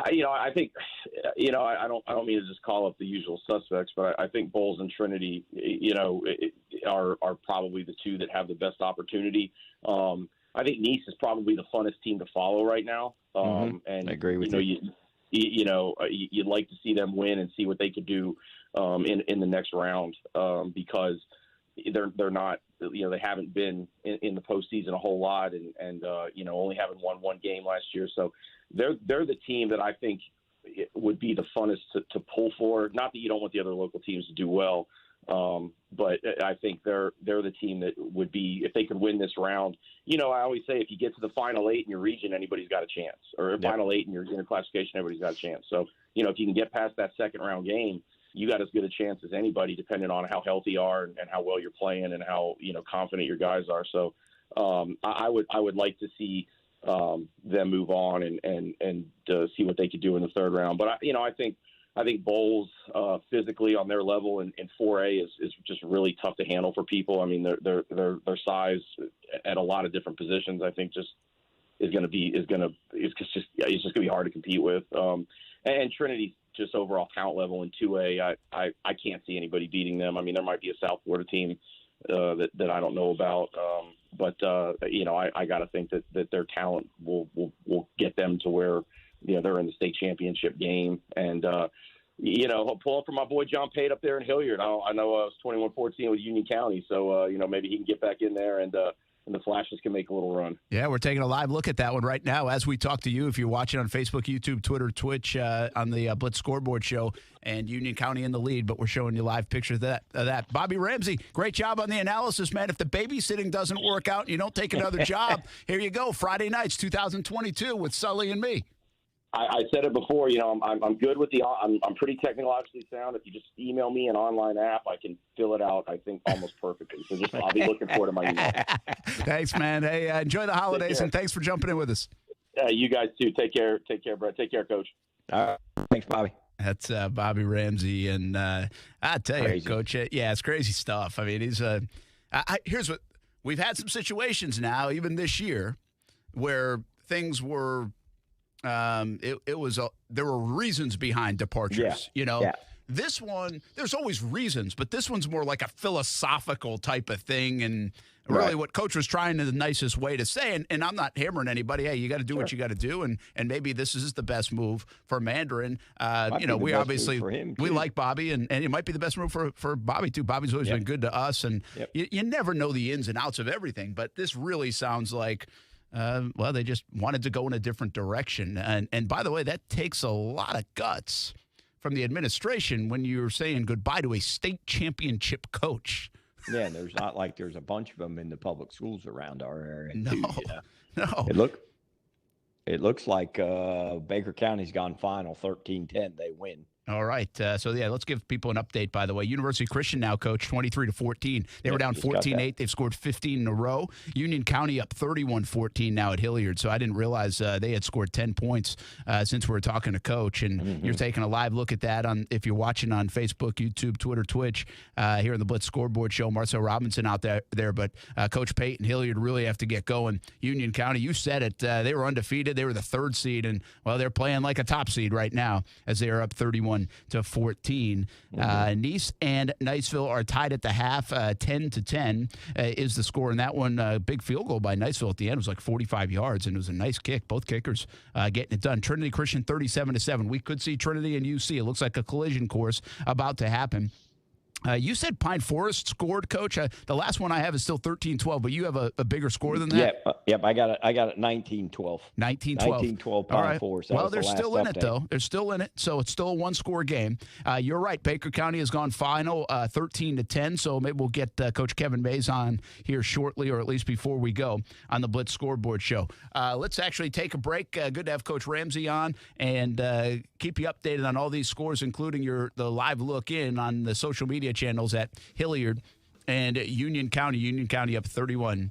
I think, I don't mean to just call up the usual suspects, but I think Bowles and Trinity, are probably the two that have the best opportunity. I think Nice is probably the funnest team to follow right now. And I agree with you. You'd like to see them win and see what they could do in the next round because they're not, they haven't been in the postseason a whole lot and only having won one game last year. So they're the team that I think would be the funnest to pull for. Not that you don't want the other local teams to do well, but I think they're the team that would be, if they could win this round. I always say if you get to the final 8 in your region, anybody's got a chance, or final 8 in your classification, everybody's got a chance. So, if you can get past that second round game, you got as good a chance as anybody, depending on how healthy you are and how well you're playing and how, confident your guys are. So, I would like to see them move on and see what they could do in the third round. But I think Bowles physically on their level in 4A is just really tough to handle for people. I mean, their size at a lot of different positions, I think, just it's just going to be hard to compete with. And Trinity, just overall count level in 2A, I can't see anybody beating them. I mean, there might be a South Florida team that I don't know about, but I got to think that their talent will get them to where they're in the state championship game. And, pull up for my boy John Pate up there in Hilliard. I know it's 21-14 with Union County, so, maybe he can get back in there and the Flashes can make a little run. Yeah, we're taking a live look at that one right now as we talk to you. If you're watching on Facebook, YouTube, Twitter, Twitch, on the Blitz Scoreboard show, and Union County in the lead, but we're showing you live pictures of that. Bobby Ramsey, great job on the analysis, man. If the babysitting doesn't work out and you don't take another job, here you go, Friday nights, 2022 with Sully and me. I said it before, I'm good with I'm pretty technologically sound. If you just email me an online app, I can fill it out, I think, almost perfectly. So I'll be looking forward to my email. Thanks, man. Hey, enjoy the holidays, and thanks for jumping in with us. You guys, too. Take care. Take care, Brett. Take care, Coach. All right. Thanks, Bobby. That's Bobby Ramsey, and I tell you, Crazy. Coach, it's crazy stuff. I mean, he's here's what we've had some situations now, even this year, where things were. There were reasons behind departures, Yeah. This one, there's always reasons, but this one's more like a philosophical type of thing. And really what Coach was trying in the nicest way to say, and I'm not hammering anybody, hey, you got to do what you got to do. And maybe this is the best move for Mandarin. We obviously, we like Bobby and it might be the best move for Bobby too. Bobby's always been good to us. And you never know the ins and outs of everything, but this really sounds like, they just wanted to go in a different direction. And by the way, that takes a lot of guts from the administration when you're saying goodbye to a state championship coach. Yeah, and there's not like there's a bunch of them in the public schools around our area. No, too, no. It looks like Baker County's gone final 13-10. They win. All right. Let's give people an update, by the way. University Christian now, Coach, 23-14. They were down 14-8. They've scored 15 in a row. Union County up 31-14 now at Hilliard. So I didn't realize they had scored 10 points since we were talking to Coach. And you're taking a live look at that if you're watching on Facebook, YouTube, Twitter, Twitch, here in the Blitz Scoreboard Show. Marcel Robinson out there. But Coach Pate and Hilliard really have to get going. Union County, you said it. They were undefeated. They were the 3rd seed. And, they're playing like a top seed right now as they are up 31-14. Nice and Niceville are tied at the half, 10-10 is the score in that one. Big field goal by Niceville at the end. It was like 45 yards, and it was a nice kick. Both kickers getting it done. Trinity Christian 37-7. We could see Trinity and UC. It looks like a collision course about to happen. You said Pine Forest scored, Coach. The last one I have is still 13-12, but you have a bigger score than that? Yep. I got it 19-12. 19-12. 19-12 Pine Forest. Well, they're still in it, though. They're still in it, so it's still a one-score game. You're right. Baker County has gone final 13-10, so maybe we'll get Coach Kevin Mays on here shortly, or at least before we go on the Blitz Scoreboard Show. Let's actually take a break. Good to have Coach Ramsey on and keep you updated on all these scores, including the live look in on the social media channels at Hilliard and Union County. Union County up 31-14.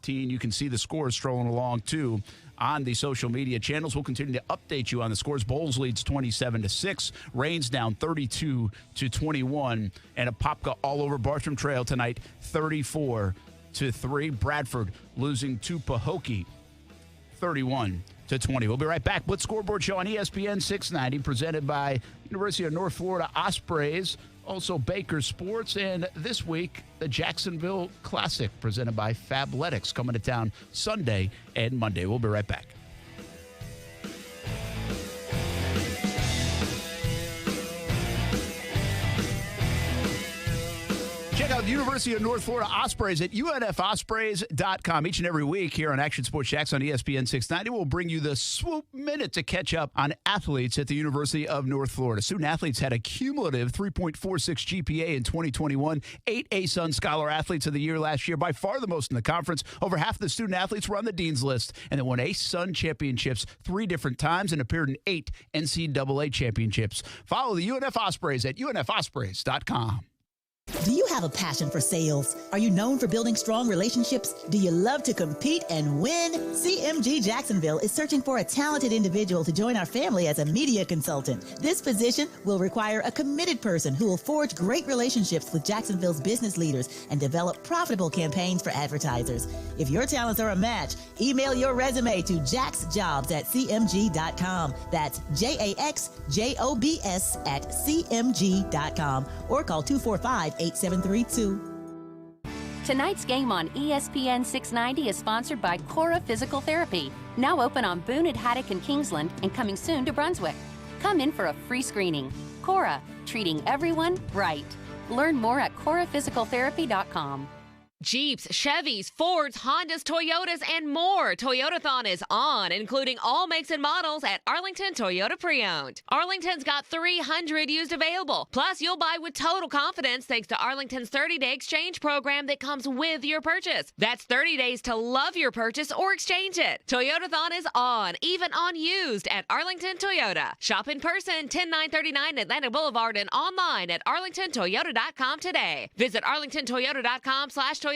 You can see the scores strolling along too on the social media channels. We'll continue to update you on the scores. Bowles leads 27-6. Rains down 32-21, and Apopka all over Bartram Trail tonight, 34-3. Bradford losing to Pahokee 31-20. We'll be right back. Blitz Scoreboard Show on ESPN 690, presented by University of North Florida Ospreys, also Baker Sports, and this week, the Jacksonville Classic, presented by Fabletics, coming to town Sunday and Monday. We'll be right back. Check out the University of North Florida Ospreys at unfospreys.com. Each and every week here on Action Sports Jacks on ESPN 690, we'll bring you the swoop minute to catch up on athletes at the University of North Florida. Student athletes had a cumulative 3.46 GPA in 2021. 8 A-Sun Scholar Athletes of the Year last year, by far the most in the conference. Over half the student athletes were on the Dean's List, and they won A-Sun championships 3 different times and appeared in 8 NCAA championships. Follow the UNF Ospreys at unfospreys.com. Do you have a passion for sales? Are you known for building strong relationships? Do you love to compete and win? CMG Jacksonville is searching for a talented individual to join our family as a media consultant. This position will require a committed person who will forge great relationships with Jacksonville's business leaders and develop profitable campaigns for advertisers. If your talents are a match, email your resume to jaxjobs@cmg.com. That's JAXJOBS@cmg.com, or call 245-8732. Tonight's game on ESPN 690 is sponsored by Cora Physical Therapy, now open on Boone at Haddock and Kingsland and coming soon to Brunswick. Come in for a free screening. Cora, treating everyone right. Learn more at coraphysicaltherapy.com. Jeeps, Chevys, Fords, Hondas, Toyotas, and more. Toyotathon is on, including all makes and models at Arlington Toyota Pre-Owned. Arlington's got 300 used available. Plus, you'll buy with total confidence thanks to Arlington's 30-day exchange program that comes with your purchase. That's 30 days to love your purchase or exchange it. Toyotathon is on, even on used at Arlington Toyota. Shop in person, 10939 Atlantic Boulevard, and online at arlingtontoyota.com today. Visit arlingtontoyota.com/Toyotathon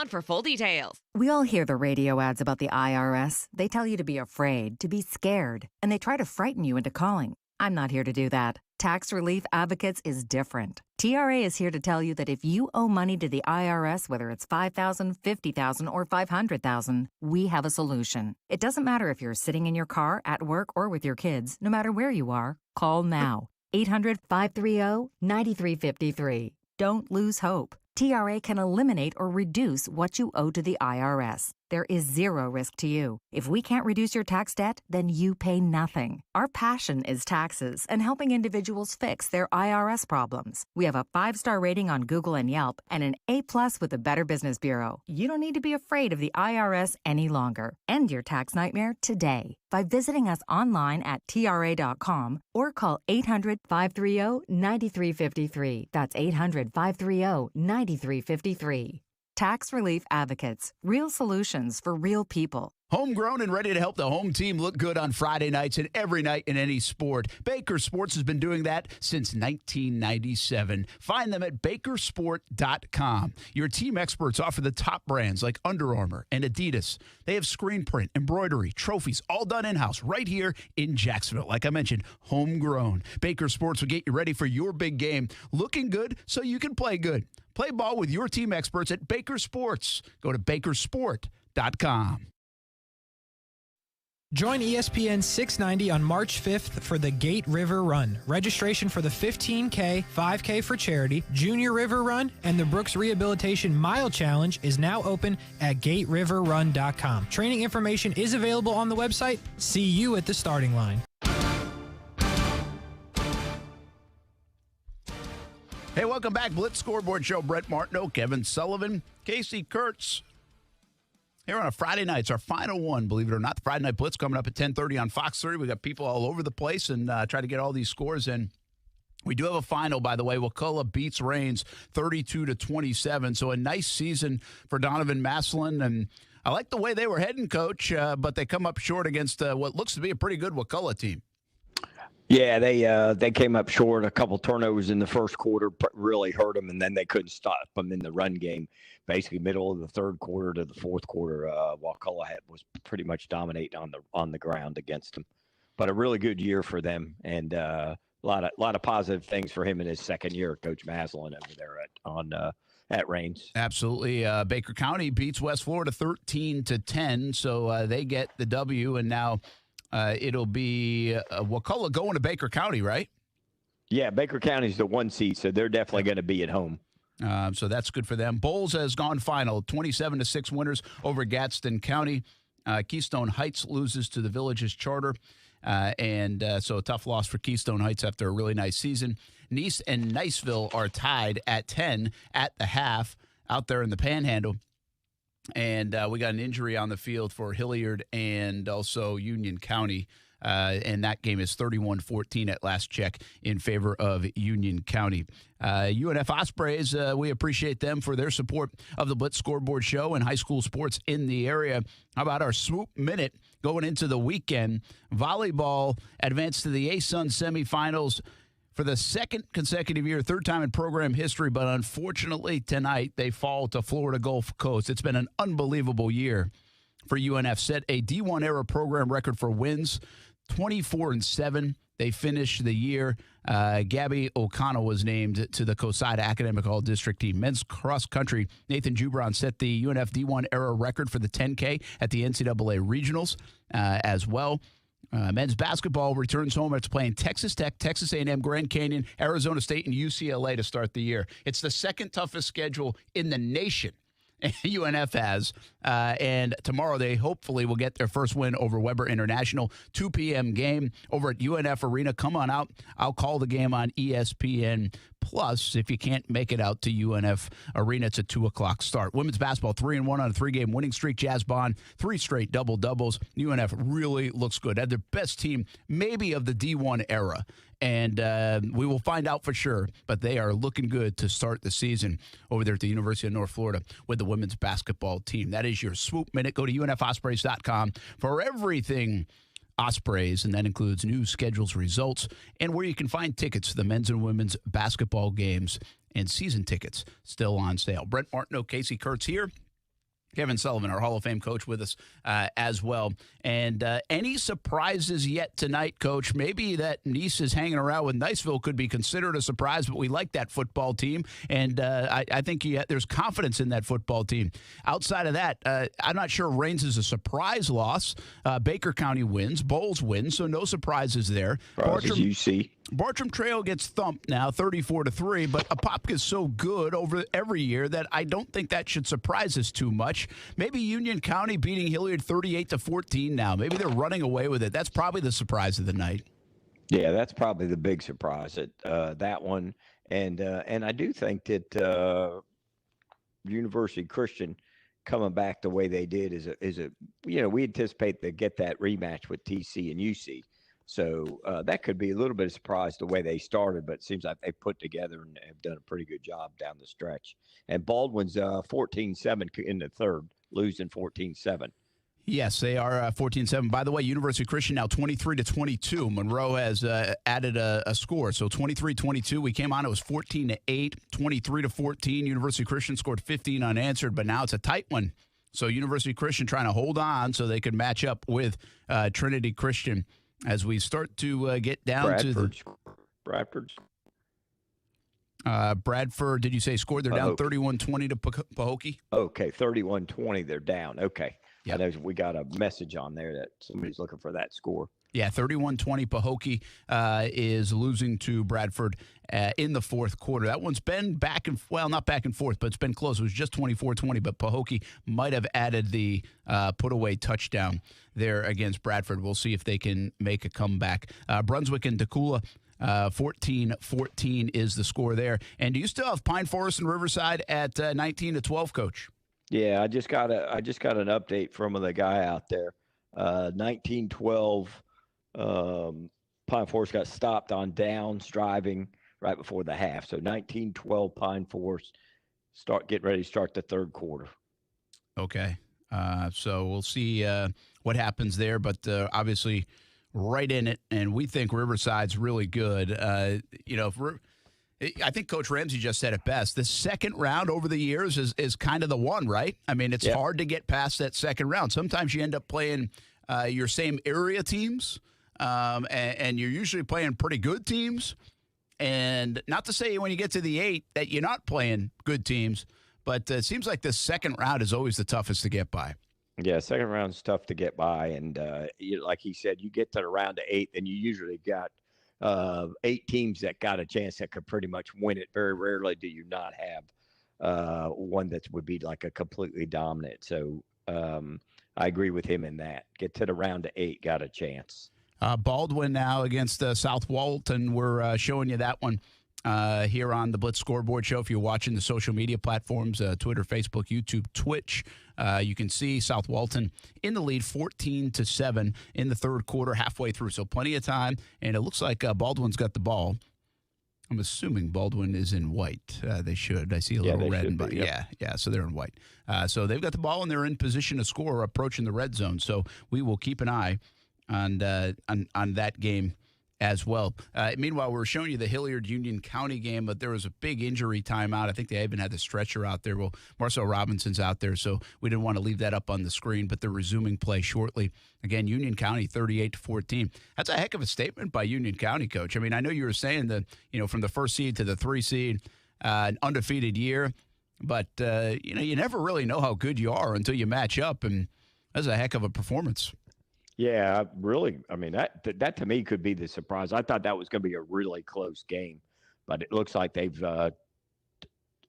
for full details. We all hear the radio ads about the IRS. They tell you to be afraid, to be scared, and they try to frighten you into calling. I'm not here to do that. Tax Relief Advocates is different. TRA is here to tell you that if you owe money to the IRS, whether it's $5,000, $50,000, or $500,000, we have a solution. It doesn't matter if you're sitting in your car, at work, or with your kids. No matter where you are, call now. 800-530-9353. Don't lose hope. TRA can eliminate or reduce what you owe to the IRS. There is zero risk to you. If we can't reduce your tax debt, then you pay nothing. Our passion is taxes and helping individuals fix their IRS problems. We have a 5-star rating on Google and Yelp and an A+ with the Better Business Bureau. You don't need to be afraid of the IRS any longer. End your tax nightmare today by visiting us online at TRA.com or call 800-530-9353. That's 800-530-9353. Tax Relief Advocates. Real solutions for real people. Homegrown and ready to help the home team look good on Friday nights and every night in any sport. Baker Sports has been doing that since 1997. Find them at bakersport.com. Your team experts offer the top brands like Under Armour and Adidas. They have screen print, embroidery, trophies, all done in-house right here in Jacksonville. Like I mentioned, homegrown. Baker Sports will get you ready for your big game, looking good so you can play good. Play ball with your team experts at Baker Sports. Go to bakersport.com. Join ESPN 690 on March 5th for the Gate River Run. Registration for the 15K, 5K for charity, Junior River Run, and the Brooks Rehabilitation Mile Challenge is now open at GateRiverRun.com. Training information is available on the website. See you at the starting line. Hey, welcome back. Blitz Scoreboard Show. Brett Martineau, Kevin Sullivan, Casey Kurtz. Here on a Friday night, it's our final one, believe it or not. The Friday Night Blitz coming up at 10:30 on Fox 30. We got people all over the place and try to get all these scores in. We do have a final, by the way. Wakulla beats Reigns 32-27. So a nice season for Donovan Maslin. And I like the way they were heading, Coach, but they come up short against what looks to be a pretty good Wakulla team. Yeah, they came up short. A couple turnovers in the first quarter really hurt them, and then they couldn't stop them in the run game. Basically, middle of the third quarter to the fourth quarter, Wakulla was pretty much dominating on the ground against them. But a really good year for them, and lot of positive things for him in his second year, Coach Maslin over there at Raines. Absolutely. Baker County beats West Florida 13-10, so they get the W, and now it'll be Wakulla going to Baker County, right? Yeah, Baker County's the 1 seed, so they're definitely going to be at home. So that's good for them. Bowles has gone final, 27-6 winners over Gadsden County. Keystone Heights loses to the Villages Charter, so a tough loss for Keystone Heights after a really nice season. Nice and Niceville are tied at 10 at the half out there in the Panhandle. And we got an injury on the field for Hilliard and also Union County. And that game is 31-14 at last check in favor of Union County. UNF Ospreys, we appreciate them for their support of the Blitz Scoreboard Show and high school sports in the area. How about our swoop minute going into the weekend? Volleyball advanced to the ASUN semifinals for the second consecutive year, third time in program history, but unfortunately tonight they fall to Florida Gulf Coast. It's been an unbelievable year for UNF. Set a D1 era program record for wins, 24-7. They finished the year. Gabby O'Connell was named to the COSIDA Academic All-District team. Men's cross country, Nathan Jubron set the UNF D1 era record for the 10K at the NCAA Regionals as well. Men's basketball returns home after playing Texas Tech, Texas A&M, Grand Canyon, Arizona State, and UCLA to start the year. It's the second toughest schedule in the nation UNF has, and tomorrow they hopefully will get their first win over Weber International. 2 p.m. game over at UNF Arena. Come on out. I'll call the game on ESPN Plus if you can't make it out to UNF Arena. It's a 2 o'clock start. Women's basketball 3-1 on a 3-game winning streak. Jazz Bond 3 straight double-doubles. UNF really looks good. Had their best team maybe of the D1 era. And we will find out for sure, but they are looking good to start the season over there at the University of North Florida with the women's basketball team. That is your swoop minute. Go to UNFOspreys.com for everything Ospreys, and that includes news, schedules, results, and where you can find tickets to the men's and women's basketball games and season tickets still on sale. Brent Martineau, Casey Kurtz here. Kevin Sullivan, our Hall of Fame coach, with us as well. And any surprises yet tonight, Coach? Maybe that Nice is hanging around with Niceville could be considered a surprise, but we like that football team. And I think there's confidence in that football team. Outside of that, I'm not sure Raines is a surprise loss. Baker County wins. Bowles wins, so no surprises there. Bartram Trail gets thumped now, 34-3, but Apopka is so good over every year that I don't think that should surprise us too much. Maybe Union County beating Hilliard 38-14 now. Maybe they're running away with it. That's probably the surprise of the night. Yeah, that's probably the big surprise at that one. And I do think that University Christian coming back the way they did is a we anticipate they get that rematch with TC and UC. So that could be a little bit of surprise the way they started, but it seems like they put together and have done a pretty good job down the stretch. And Baldwin's 14-7 in the third, losing 14-7. Yes, they are 14-7. By the way, University Christian now 23-22. Monroe has added a score, so 23-22. We came on, it was 14-8, 23-14. University Christian scored 15 unanswered, but now it's a tight one. So University Christian trying to hold on so they could match up with Trinity Christian. As we start to get down to the Bradford, did you say scored? They're down 31-20 to Pahokee? Okay, 31-20, they're down. Okay. Yep. I know we got a message on there that somebody's looking for that score. Yeah, 31-20. Pahokee is losing to Bradford in the fourth quarter. That one's been not back and forth, but it's been close. It was just 24-20, but Pahokee might have added the put-away touchdown there against Bradford. We'll see if they can make a comeback. Brunswick and Decula, 14-14 is the score there. And do you still have Pine Forest and Riverside at 19-12, Coach? Yeah, I just got an update from the guy out there. 19-12. Pine Forest got stopped on downs driving right before the half. So 19-12 Pine Forest getting ready to start the third quarter. Okay. So we'll see what happens there, but obviously right in it, and we think Riverside's really good. I think Coach Ramsey just said it best. The second round over the years is kind of the one, right? I mean, it's hard to get past that second round. Sometimes you end up playing your same area teams, and you're usually playing pretty good teams. And not to say when you get to the 8 that you're not playing good teams, but it seems like the second round is always the toughest to get by. Yeah, second round's tough to get by, and like he said, you get to the round of 8, then you usually got 8 teams that got a chance that could pretty much win it. Very rarely do you not have one that would be like a completely dominant. So I agree with him in that. Get to the round of 8, got a chance. Baldwin now against South Walton. We're showing you that one here on the Blitz Scoreboard Show. If you're watching the social media platforms, Twitter, Facebook, YouTube, Twitch, you can see South Walton in the lead 14-7 in the third quarter, halfway through. So plenty of time, and it looks like Baldwin's got the ball. I'm assuming Baldwin is in white. They should. I see a little red. But yep. Yeah, so they're in white. So they've got the ball, and they're in position to score approaching the red zone. So we will keep an eye on that game as well. Meanwhile, we're showing you the Hilliard-Union County game, but there was a big injury timeout. I think they even had the stretcher out there. Well, Marcel Robinson's out there, so we didn't want to leave that up on the screen, but they're resuming play shortly. Again, Union County 38-14. That's a heck of a statement by Union County, Coach. I mean, I know you were saying that, from the 1st seed to the 3 seed, an undefeated year, but, you never really know how good you are until you match up, and that's a heck of a performance. Yeah, really. I mean, that to me could be the surprise. I thought that was going to be a really close game, but it looks like they've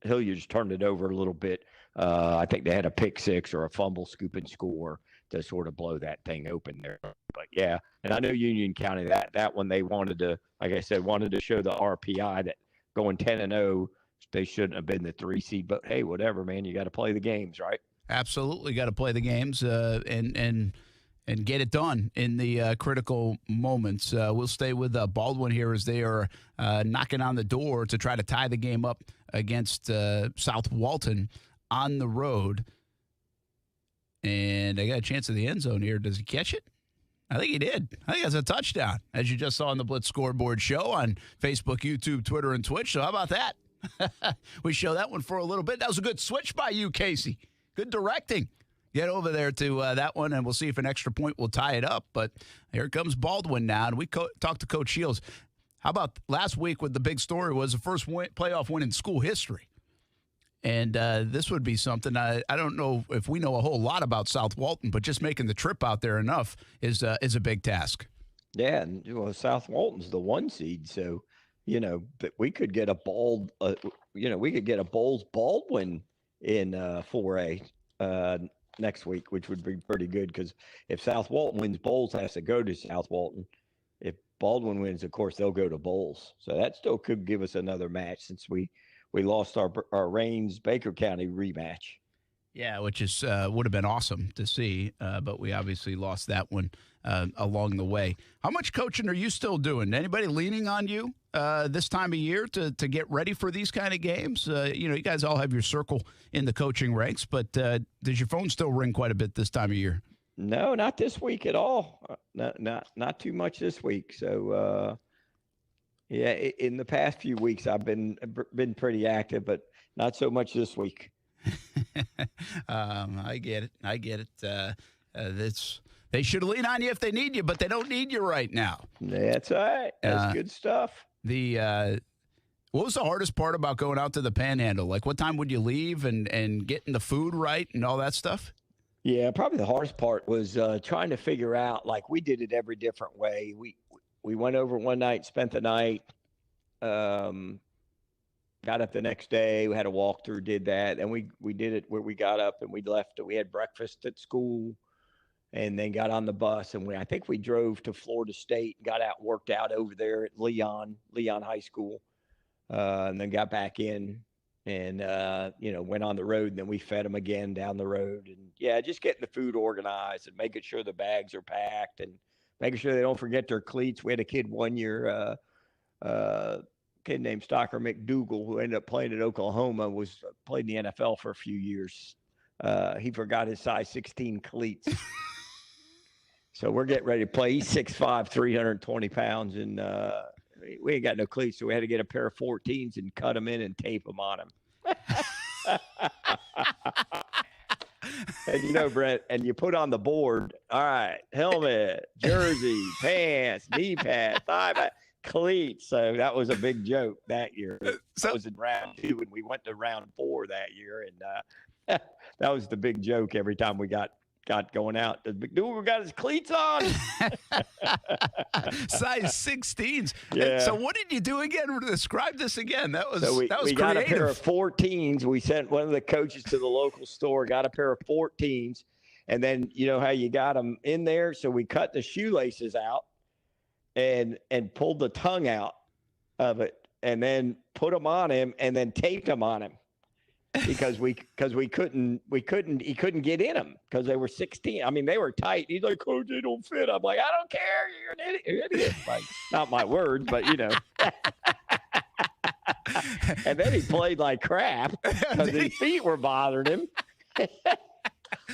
Hilliard's turned it over a little bit. I think they had a pick 6 or a fumble, scoop and score to sort of blow that thing open there. But yeah, and I know Union County that one they wanted to, like I said, wanted to show the RPI that going 10-0, they shouldn't have been the 3 seed. But hey, whatever, man, you got to play the games, right? Absolutely, got to play the games, and get it done in the critical moments. We'll stay with Baldwin here as they are knocking on the door to try to tie the game up against South Walton on the road. And I got a chance at the end zone here. Does he catch it? I think he did. I think that's a touchdown, as you just saw on the Blitz Scoreboard Show on Facebook, YouTube, Twitter, and Twitch. So how about that? We show that one for a little bit. That was a good switch by you, Casey. Good directing. Get over there to that one, and we'll see if an extra point will tie it up. But here comes Baldwin now, and we talked to Coach Shields. How about last week with the big story was the first playoff win in school history? And this would be something. I don't know if we know a whole lot about South Walton, but just making the trip out there enough is a big task. Yeah, and South Walton's the 1 seed, so but we could get a Baldwin in 4A. Next week, which would be pretty good because if South Walton wins, Bowles has to go to South Walton. If Baldwin wins, of course, they'll go to Bowles. So that still could give us another match since we lost our Rains Baker County rematch. Yeah, which is would have been awesome to see, but we obviously lost that one along the way. How much coaching are you still doing? Anybody leaning on you this time of year to get ready for these kind of games? You guys all have your circle in the coaching ranks, but does your phone still ring quite a bit this time of year? No, not this week at all. Not too much this week. So, yeah, in the past few weeks I've been pretty active, but not so much this week. I get it. They should lean on you if they need you, but they don't need you right now. That's all right. That's good stuff. What was the hardest part about going out to the Panhandle? Like, what time would you leave and getting the food right and all that stuff? Yeah, probably the hardest part was trying to figure out. Like, we did it every different way. We went over one night, spent the night. Got up the next day. We had a walkthrough, did that. And we did it where we got up and we left. We had breakfast at school and then got on the bus. And I think we drove to Florida State, got out, worked out over there at Leon High School, and then got back in and, went on the road. And then we fed them again down the road. And, yeah, just getting the food organized and making sure the bags are packed and making sure they don't forget their cleats. We had a kid one year, kid named Stocker McDougal, who ended up playing at Oklahoma, played in the NFL for a few years. He forgot his size 16 cleats. So we're getting ready to play. He's 6'5", 320 pounds, and we ain't got no cleats, so we had to get a pair of 14s and cut them in and tape them on him. And Brett, and you put on the board, all right, helmet, jersey, pants, knee pads, thigh pad, cleats. So that was a big joke that year. That was in round 2, and we went to round 4 that year, and that was the big joke every time we got going out. The big dude got his cleats on. Size 16s. Yeah. So what did you do again? Describe this again. That was we creative. got a pair of 14s. We sent one of the coaches to the local store, got a pair of 14s, and then you know how you got them in there. So we cut the shoelaces out and pulled the tongue out of it, and then put them on him, and then taped them on him. Because he couldn't get in them because they were 16. I mean, they were tight. He's like, Coach, they don't fit. I'm like, I don't care. You're an idiot. Like, not my words, but you know. And then he played like crap because his feet were bothering him.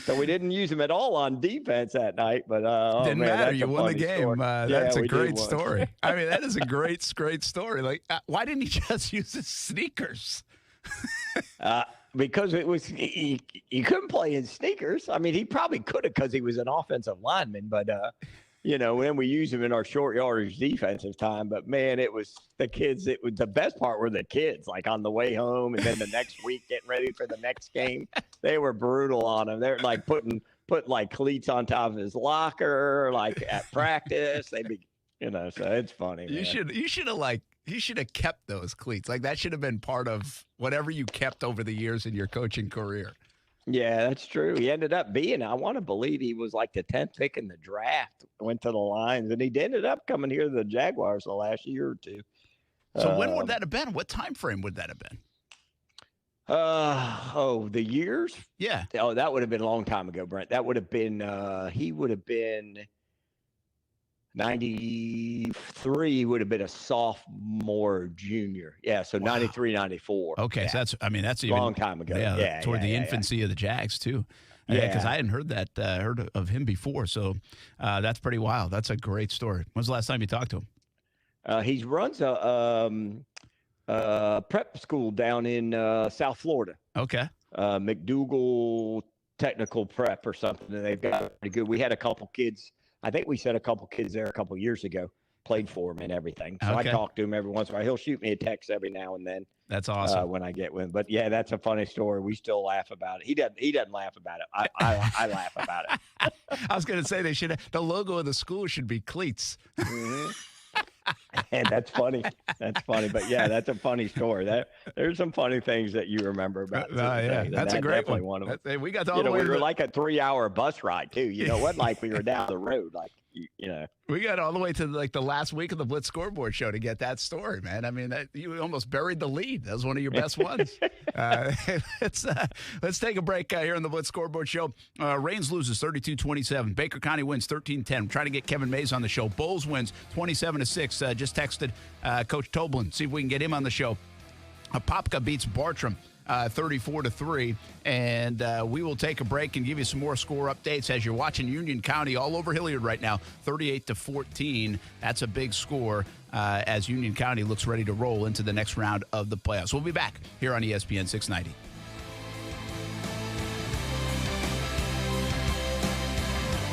So we didn't use him at all on defense that night. But didn't matter. You won the game. That's a great story. I mean, that is a great story. Like, why didn't he just use his sneakers? Because it was he couldn't play in sneakers. I mean, he probably could have because he was an offensive lineman. But then we used him in our short yardage defensive time. But man, it was the kids. It was the best part were the kids, like on the way home, and then the next week getting ready for the next game. They were brutal on him. They're like put like cleats on top of his locker, like at practice. They'd be, so it's funny. You should have kept those cleats. Like, that should have been part of whatever you kept over the years in your coaching career. Yeah, that's true. He ended up being, I want to believe he was like the 10th pick in the draft, went to the Lions, and he ended up coming here to the Jaguars the last year or two. So when would that have been? What time frame would that have been? The years? Yeah. Oh, that would have been a long time ago, Brent. That would have been, he would have been 93 would have been a sophomore, junior. Yeah, so 93, 94. Okay, yeah. So that's a even long time ago. Yeah, toward the infancy of the Jags too. Yeah, because I hadn't heard of him before. So that's pretty wild. That's a great story. When's the last time you talked to him? He runs a prep school down in South Florida. Okay. McDougal Technical Prep or something, and they've got pretty good. We had a couple kids. I think we sent a couple kids there a couple years ago, played for him and everything. So I talk to him every once in a while. He'll shoot me a text every now and then. That's awesome. When I get with him. But yeah, that's a funny story. We still laugh about it. He doesn't laugh about it. I laugh about it. I was going to say the logo of the school should be cleats. Mm-hmm. And that's funny. That's funny. But yeah, that's a funny story. There's some funny things that you remember about. That's a great one. One of them. We got all the way. We were like a 3-hour bus ride too. It wasn't like we were down the road. Like we got all the way to like the last week of the Blitz Scoreboard show to get that story, man. I mean, you almost buried the lead. That was one of your best ones. Let's take a break here on the Blitz Scoreboard show. Rains loses 32-27. Baker County wins 13-10. Trying to get Kevin Mays on the show. Bowles wins 27-6. Just texted Coach Toblin. See if we can get him on the show. Apopka beats Bartram 34-3, and we will take a break and give you some more score updates as you're watching Union County all over Hilliard right now, 38-14. That's a big score as Union County looks ready to roll into the next round of the playoffs. We'll be back here on ESPN 690.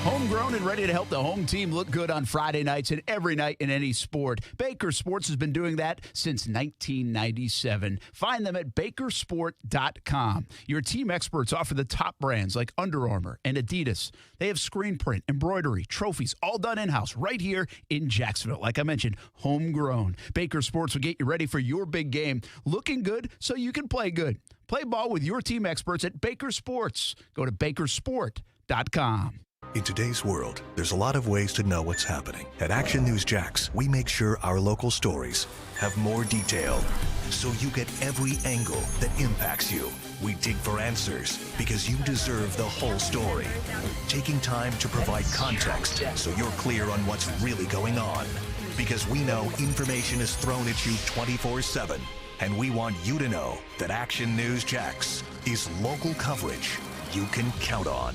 Homegrown and ready to help the home team look good on Friday nights and every night in any sport. Baker Sports has been doing that since 1997. Find them at bakersport.com. Your team experts offer the top brands like Under Armour and Adidas. They have screen print, embroidery, trophies, all done in-house right here in Jacksonville. Like I mentioned, homegrown. Baker Sports will get you ready for your big game, looking good so you can play good. Play ball with your team experts at Baker Sports. Go to bakersport.com. In today's world, there's a lot of ways to know what's happening. At Action News Jax, we make sure our local stories have more detail, so you get every angle that impacts you. We dig for answers because you deserve the whole story. Taking time to provide context so you're clear on what's really going on. Because we know information is thrown at you 24/7, and we want you to know that Action News Jax is local coverage you can count on.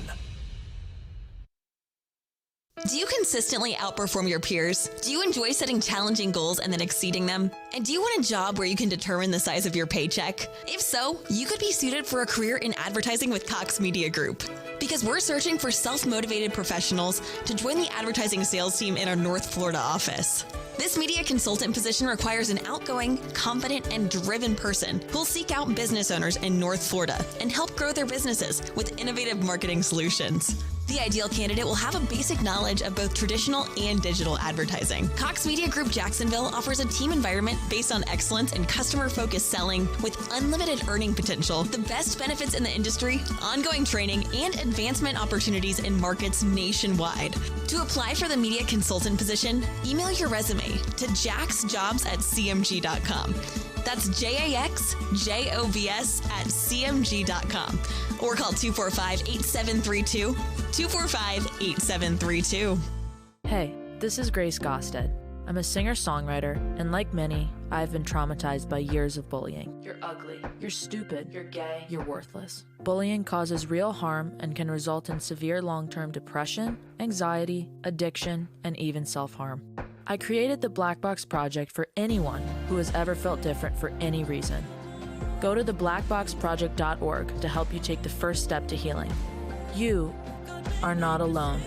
Do you consistently outperform your peers? Do you enjoy setting challenging goals and then exceeding them? And do you want a job where you can determine the size of your paycheck? If so, you could be suited for a career in advertising with Cox Media Group. Because we're searching for self-motivated professionals to join the advertising sales team in our North Florida office. This media consultant position requires an outgoing, confident, and driven person who'll seek out business owners in North Florida and help grow their businesses with innovative marketing solutions. The ideal candidate will have a basic knowledge of both traditional and digital advertising. Cox Media Group Jacksonville offers a team environment based on excellence and customer-focused selling with unlimited earning potential, the best benefits in the industry, ongoing training, and advancement opportunities in markets nationwide. To apply for the media consultant position, email your resume to jaxjobs@cmg.com. That's JAXJOBS@cmg.com. Or call 245-8732, 245-8732. Hey, this is Grace Gosted. I'm a singer-songwriter, and like many, I've been traumatized by years of bullying. You're ugly, you're stupid, you're gay, you're worthless. Bullying causes real harm and can result in severe long-term depression, anxiety, addiction, and even self-harm. I created the Black Box Project for anyone who has ever felt different for any reason. Go to theblackboxproject.org to help you take the first step to healing. You are not alone.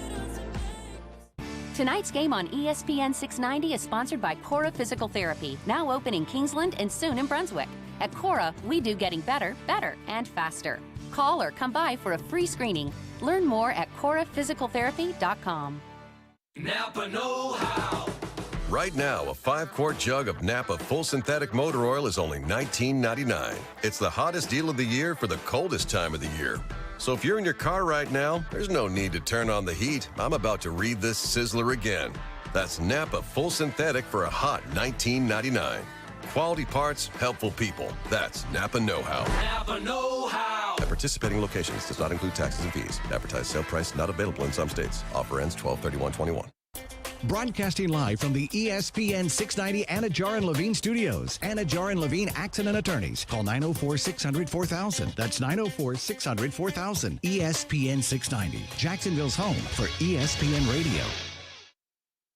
Tonight's game on ESPN 690 is sponsored by Cora Physical Therapy, now open in Kingsland and soon in Brunswick. At Cora, we do getting better, better, and faster. Call or come by for a free screening. Learn more at coraphysicaltherapy.com. Napa know-how. Right now, a 5-quart jug of Napa full synthetic motor oil is only $19.99. It's the hottest deal of the year for the coldest time of the year. So if you're in your car right now, there's no need to turn on the heat. I'm about to read this sizzler again. That's Napa full synthetic for a hot $19.99. Quality parts, helpful people. That's Napa know-how. Napa know-how. At participating locations, does not include taxes and fees. Advertised sale price not available in some states. Offer ends 12/31/21. Broadcasting live from the ESPN 690 Anna Jar and Levine studios. Anna Jar and Levine Accident Attorneys. Call 904-600-4000. That's 904-600-4000. ESPN 690, Jacksonville's home for ESPN Radio.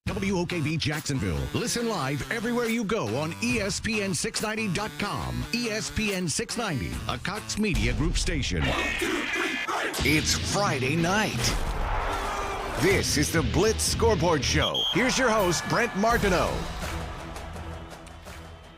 WOKV Jacksonville. Listen live everywhere you go on ESPN690.com. ESPN 690, a Cox Media Group station. 1, 2, 3, it's Friday night. This is the Blitz Scoreboard Show. Here's your host, Brent Martineau.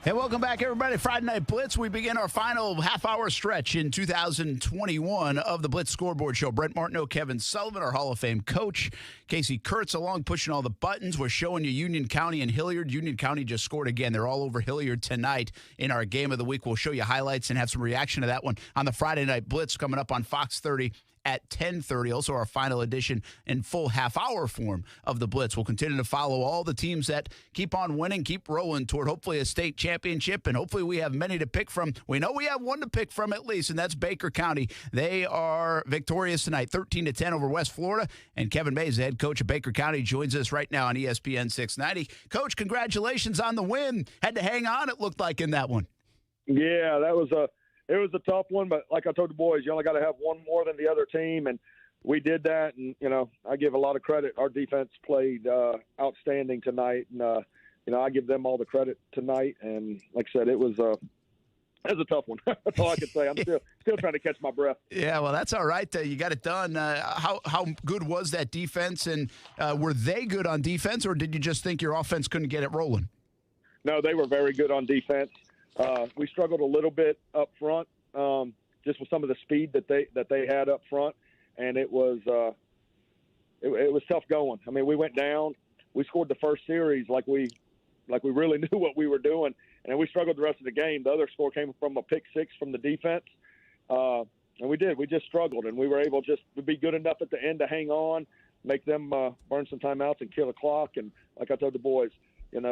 Hey, welcome back, everybody. Friday Night Blitz. We begin our final half-hour stretch in 2021 of the Blitz Scoreboard Show. Brent Martineau, Kevin Sullivan, our Hall of Fame coach. Casey Kurtz along pushing all the buttons. We're showing you Union County and Hilliard. Union County just scored again. They're all over Hilliard tonight in our Game of the Week. We'll show you highlights and have some reaction to that one on the Friday Night Blitz coming up on Fox 30 at 10:30. Also, our final edition in full half-hour form of the Blitz. We'll continue to follow all the teams that keep on winning, keep rolling toward hopefully a state championship, and hopefully we have many to pick from. We know we have one to pick from at least, and that's Baker County. They are victorious tonight, 13-10 over West Florida, and Kevin Mays, the head coach of Baker County, joins us right now on ESPN 690. Coach, congratulations on the win. Had to hang on, it looked like, in that one. Yeah, it was a tough one, but like I told the boys, you only got to have one more than the other team, and we did that. And I give a lot of credit. Our defense played outstanding tonight, and I give them all the credit tonight. And like I said, it was a tough one. That's all I can say. I'm still trying to catch my breath. Yeah, well, that's all right. You got it done. How good was that defense, and were they good on defense, or did you just think your offense couldn't get it rolling? No, they were very good on defense. We struggled a little bit up front, just with some of the speed that they had up front, and it was tough going. I mean, we went down. We scored the first series like we really knew what we were doing, and we struggled the rest of the game. The other score came from a pick six from the defense, and we did. We just struggled, and we were able just to be good enough at the end to hang on, make them burn some timeouts and kill a clock. And like I told the boys, and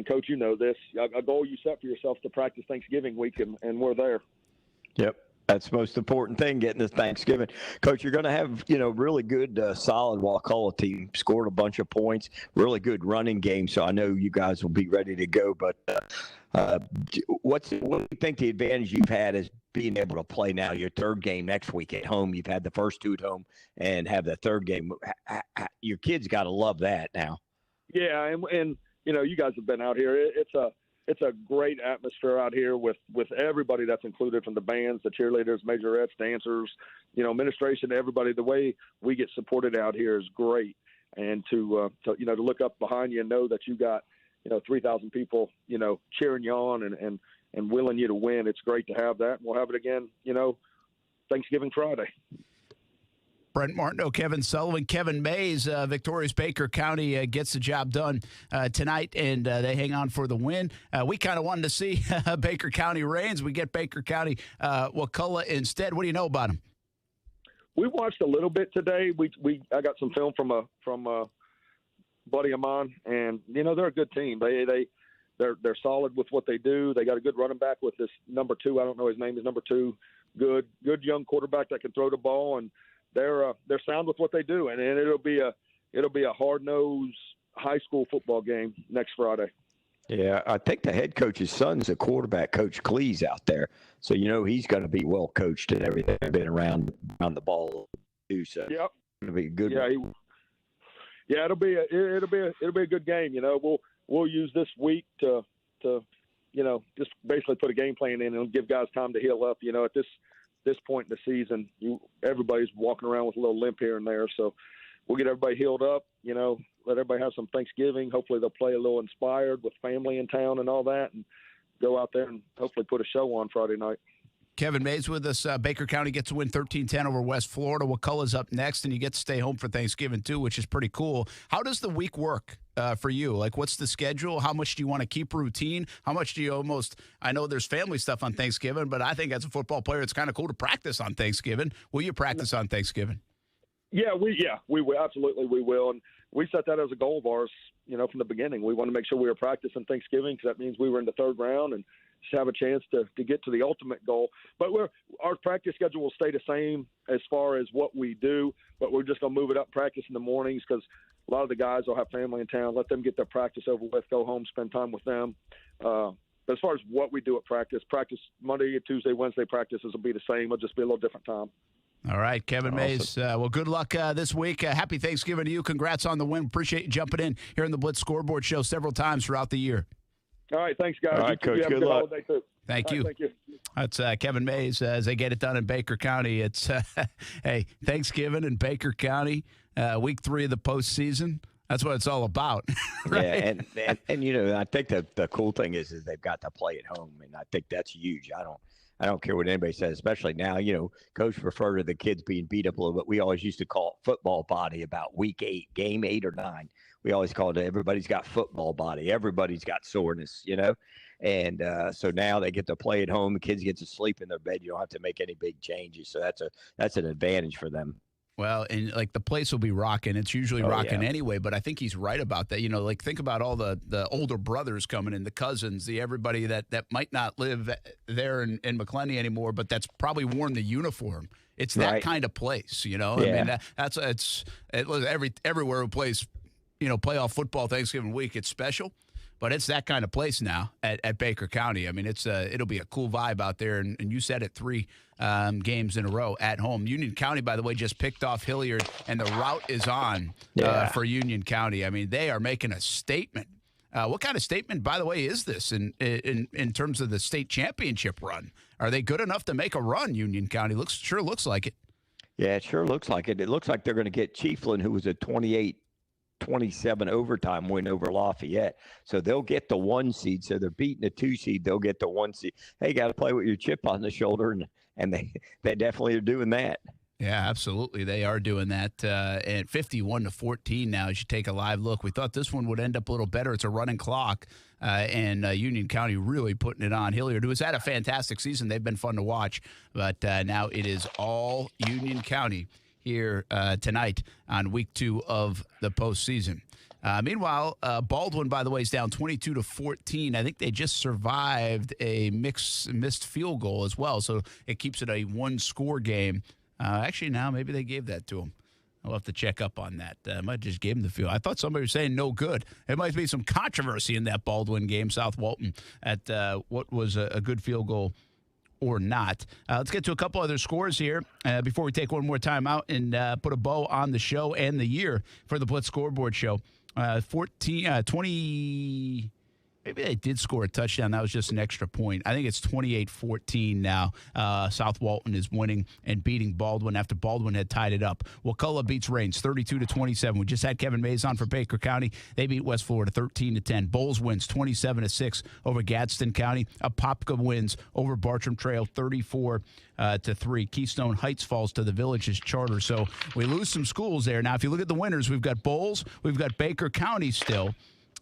Coach, you know this, a goal you set for yourself to practice Thanksgiving week, and we're there. Yep. That's the most important thing, getting this Thanksgiving. Coach, you're going to have, really good, solid Wakulla team. Scored a bunch of points, really good running game. So I know you guys will be ready to go. But what do you think the advantage you've had has being able to play now your third game next week at home. You've had the first two at home and have the third game. Your kids got to love that now. Yeah, and you guys have been out here. It's a great atmosphere out here with everybody that's included, from the bands, the cheerleaders, majorettes, dancers, administration, everybody. The way we get supported out here is great. And to look up behind you and know that you got 3,000 people cheering you on and willing you to win. It's great to have that. We'll have it again Thanksgiving Friday. Brent Martineau, Kevin Sullivan, Kevin Mays, victorious Baker County gets the job done tonight, and they hang on for the win. We kind of wanted to see Baker County reigns. We get Baker County Wakulla instead. What do you know about them? We watched a little bit today. I got some film from a buddy of mine, and they're a good team. They're solid with what they do. They got a good running back with this number 2. I don't know his name. Is number 2. Good young quarterback that can throw the ball, and they're sound with what they do. And it'll be a hard-nosed high school football game next Friday. Yeah, I think the head coach's son's a quarterback, Coach Cleese, out there. So he's going to be well coached and everything. Been around the ball too. So yep, it'll be a good. Yeah, it'll be a good game. We'll use this week to just basically put a game plan in and give guys time to heal up. At this point in the season, everybody's walking around with a little limp here and there. So we'll get everybody healed up. Let everybody have some Thanksgiving. Hopefully they'll play a little inspired with family in town and all that, and go out there and hopefully put a show on Friday night. Kevin Mays with us. Baker County gets to win 13-10 over West Florida. Wakulla's up next, and you get to stay home for Thanksgiving too, which is pretty cool. How does the week work for you? Like, what's the schedule? How much do you want to keep routine? How much do you I know there's family stuff on Thanksgiving, but I think as a football player, it's kind of cool to practice on Thanksgiving. Will you practice on Thanksgiving? Yeah, we will. Absolutely, we will. And we set that as a goal of ours, from the beginning. We want to make sure we were practicing Thanksgiving, because that means we were in the third round and just have a chance to get to the ultimate goal. But our practice schedule will stay the same as far as what we do, but we're just going to move it up, practice in the mornings, because a lot of the guys will have family in town. Let them get their practice over with, go home, spend time with them. But as far as what we do at practice Monday, Tuesday, Wednesday practices will be the same. It'll just be a little different time. All right, Kevin Mays. Well, good luck this week. Happy Thanksgiving to you. Congrats on the win. Appreciate you jumping in here in the Blitz Scoreboard Show several times throughout the year. All right, thanks, guys. All right, Coach. You have good a good luck. holiday, too. Thank you. Thank you. That's Kevin Mays as they get it done in Baker County. It's, hey, Thanksgiving in Baker County, week 3 of the postseason. That's what it's all about. Right? Yeah, and I think the cool thing is they've got to play at home, and I think that's huge. I don't care what anybody says, especially now. Coach referred to the kids being beat up a little bit. We always used to call it football body about week 8, game 8 or 9. We always called it everybody's got football body. Everybody's got soreness, And so now they get to play at home. The kids get to sleep in their bed. You don't have to make any big changes. So that's an advantage for them. Well, and the place will be rocking. It's usually rocking anyway, but I think he's right about that. Think about all the older brothers coming in, the cousins, everybody that might not live there in McClenny anymore, but that's probably worn the uniform. It's that kind of place, Yeah. I mean, everywhere who plays, playoff football Thanksgiving week, it's special. But it's that kind of place now at Baker County. I mean, it'll be a cool vibe out there. And you said it, 3 games in a row at home. Union County, by the way, just picked off Hilliard, and the route is on for Union County. I mean, they are making a statement. What kind of statement, by the way, is this in terms of the state championship run? Are they good enough to make a run, Union County? Sure looks like it. Yeah, it sure looks like it. It looks like they're going to get Chiefland, who was a 28-27 overtime win over Lafayette. So they'll get the 1 seed. So they're beating the 2 seed. They'll get the 1 seed. Hey, you got to play with your chip on the shoulder, and they definitely are doing that. Yeah, absolutely. They are doing that. And 51-14 now as you take a live look. We thought this one would end up a little better. It's a running clock, and Union County really putting it on. Hilliard, who has had a fantastic season. They've been fun to watch. But now it is all Union County here tonight on week 2 of the postseason. Meanwhile, Baldwin, by the way, is down 22-14. I think they just survived a missed field goal as well, so it keeps it a 1-score game. Actually, now maybe they gave that to him. I'll have to check up on that. I might just gave him the field. I thought somebody was saying no good. There might be some controversy in that Baldwin game, South Walton, at what was a good field goal or not. Let's get to a couple other scores here before we take one more time out and put a bow on the show and the year for the Blitz Scoreboard Show. 20... Maybe they did score a touchdown. That was just an extra point. I think it's 28-14 now. South Walton is winning and beating Baldwin after Baldwin had tied it up. Wakulla beats Rains 32-27. We just had Kevin Mays on for Baker County. They beat West Florida 13-10. Bowles wins 27-6 over Gadsden County. Apopka wins over Bartram Trail 34-3. Keystone Heights falls to the Villages Charter. So we lose some schools there. Now, if you look at the winners, we've got Bowles, we've got Baker County still.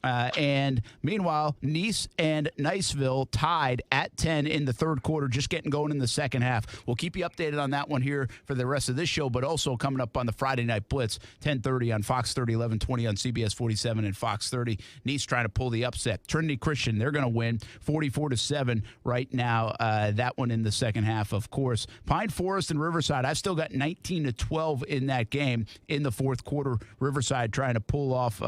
And meanwhile, Nice and Niceville tied at 10 in the third quarter, just getting going in the second half. We'll keep you updated on that one here for the rest of this show, but also coming up on the Friday Night Blitz, 10:30 on Fox 30, 11:20 on CBS 47 and Fox 30. Nice trying to pull the upset. Trinity Christian, they're going to win 44-7 right now. That one in the second half, of course. Pine Forest and Riverside, I've still got 19-12 in that game in the fourth quarter. Riverside trying to pull off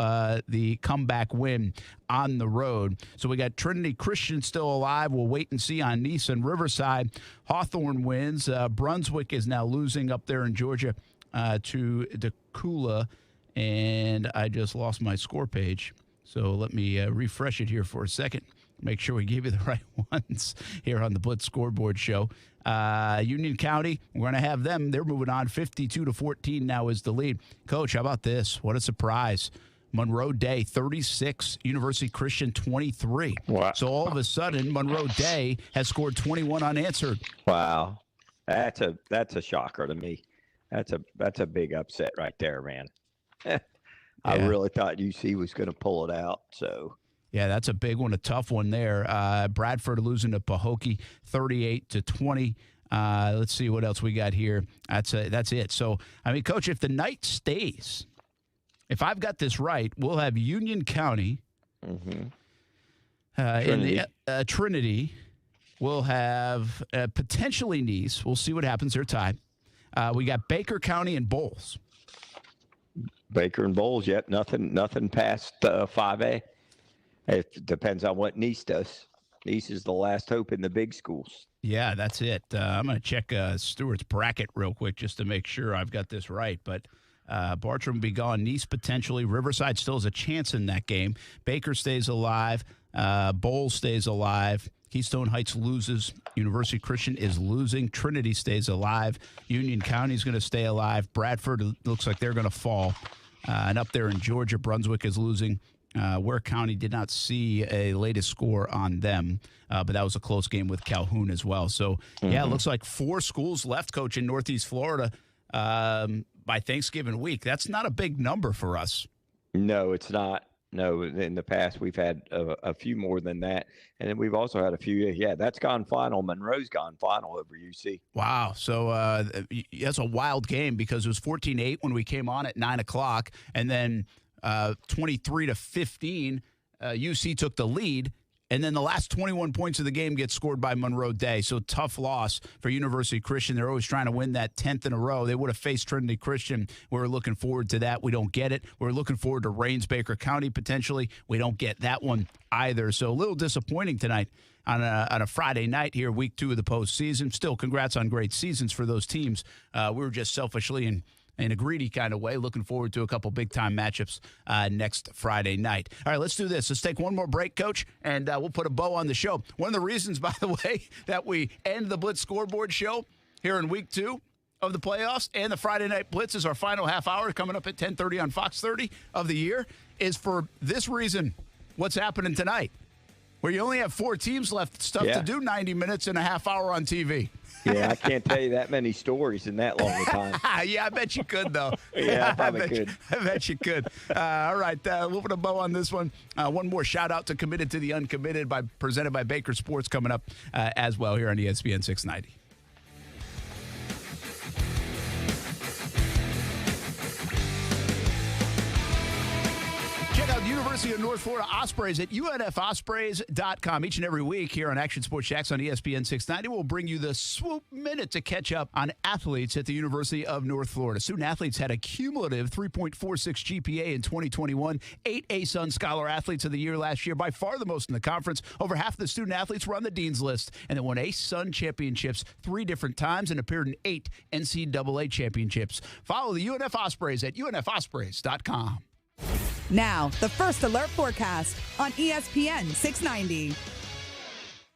the comeback win on the road. So we got Trinity Christian still alive. We'll wait and see on Nice and Riverside. Hawthorne wins. Brunswick is now losing up there in Georgia to Decula. And I just lost my score page. So let me refresh it here for a second. Make sure we gave you the right ones here on the Blitz Scoreboard Show. Union County, we're going to have them. They're moving on. 52-14 now is the lead. Coach, how about this? What a surprise. Monroe Day 36, University Christian 23. Wow. So all of a sudden, Monroe Day has scored 21 unanswered. Wow, that's a shocker to me. That's a big upset right there, man. I really thought UC was going to pull it out. So yeah, that's a big one, a tough one there. Bradford losing to Pahokee 38-20. Let's see what else we got here. That's it. So I mean, Coach, if the night stays. If I've got this right, we'll have Union County in the Trinity. We'll have potentially Nice. We'll see what happens. They're tied. We got Baker County and Bowles. Baker and Bowles, yet nothing past 5A. It depends on what Nice does. Nice is the last hope in the big schools. Yeah, that's it. I'm going to check Stewart's bracket real quick just to make sure I've got this right, but Bartram will be gone. Nice potentially. Riverside still has a chance in that game. Baker stays alive. Bowles stays alive. Keystone Heights loses. University Christian is losing. Trinity stays alive. Union County is going to stay alive. Bradford looks like they're going to fall. And up there in Georgia, Brunswick is losing. Ware County did not see a latest score on them, but that was a close game with Calhoun as well. So, yeah, it looks like 4 schools left, Coach, in Northeast Florida. By Thanksgiving week. That's not a big number for us. No, it's not. No, in the past we've had a few more than that. And then we've also had a few. Yeah, that's gone final. Monroe's gone final over UC. Wow. So that's a wild game because it was 14-8 when we came on at 9 o'clock. And then 23-15, UC took the lead. And then the last 21 points of the game get scored by Monroe Day. So tough loss for University Christian. They're always trying to win that 10th in a row. They would have faced Trinity Christian. We're looking forward to that. We don't get it. We're looking forward to Rains Baker County potentially. We don't get that one either. So a little disappointing tonight on a Friday night here, week 2 of the postseason. Still, congrats on great seasons for those teams. We were just selfishly in a greedy kind of way, looking forward to a couple big-time matchups next Friday night. All right, let's do this. Let's take one more break, Coach, and we'll put a bow on the show. One of the reasons, by the way, that we end the Blitz Scoreboard show here in Week 2 of the playoffs and the Friday Night Blitz is our final half hour coming up at 10:30 on Fox 30 of the year is for this reason. What's happening tonight? Where you only have 4 teams left, to do 90 minutes and a half hour on TV. Yeah, I can't tell you that many stories in that long a time. Yeah, I bet you could, though. Yeah, I probably could. I bet you could. All right, we'll put a bow on this one. One more shout-out to Committed to the Uncommitted presented by Baker Sports coming up as well here on ESPN 690. Check out University of North Florida Ospreys at unfospreys.com. Each and every week here on Action Sports Jacks on ESPN 690, we'll bring you the swoop minute to catch up on athletes at the University of North Florida. Student athletes had a cumulative 3.46 GPA in 2021. 8 A-Sun Scholar Athletes of the Year last year, by far the most in the conference. Over half of the student athletes were on the Dean's List, and they won A-Sun championships 3 different times and appeared in 8 NCAA championships. Follow the UNF Ospreys at unfospreys.com. Now, the First Alert forecast on ESPN 690.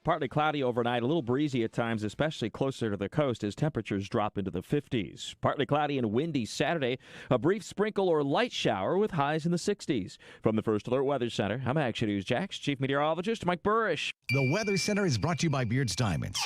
Partly cloudy overnight, a little breezy at times, especially closer to the coast as temperatures drop into the 50s. Partly cloudy and windy Saturday, a brief sprinkle or light shower with highs in the 60s. From the First Alert Weather Center, I'm Action News Jax Chief Meteorologist Mike Burrish. The Weather Center is brought to you by Beard's Diamonds,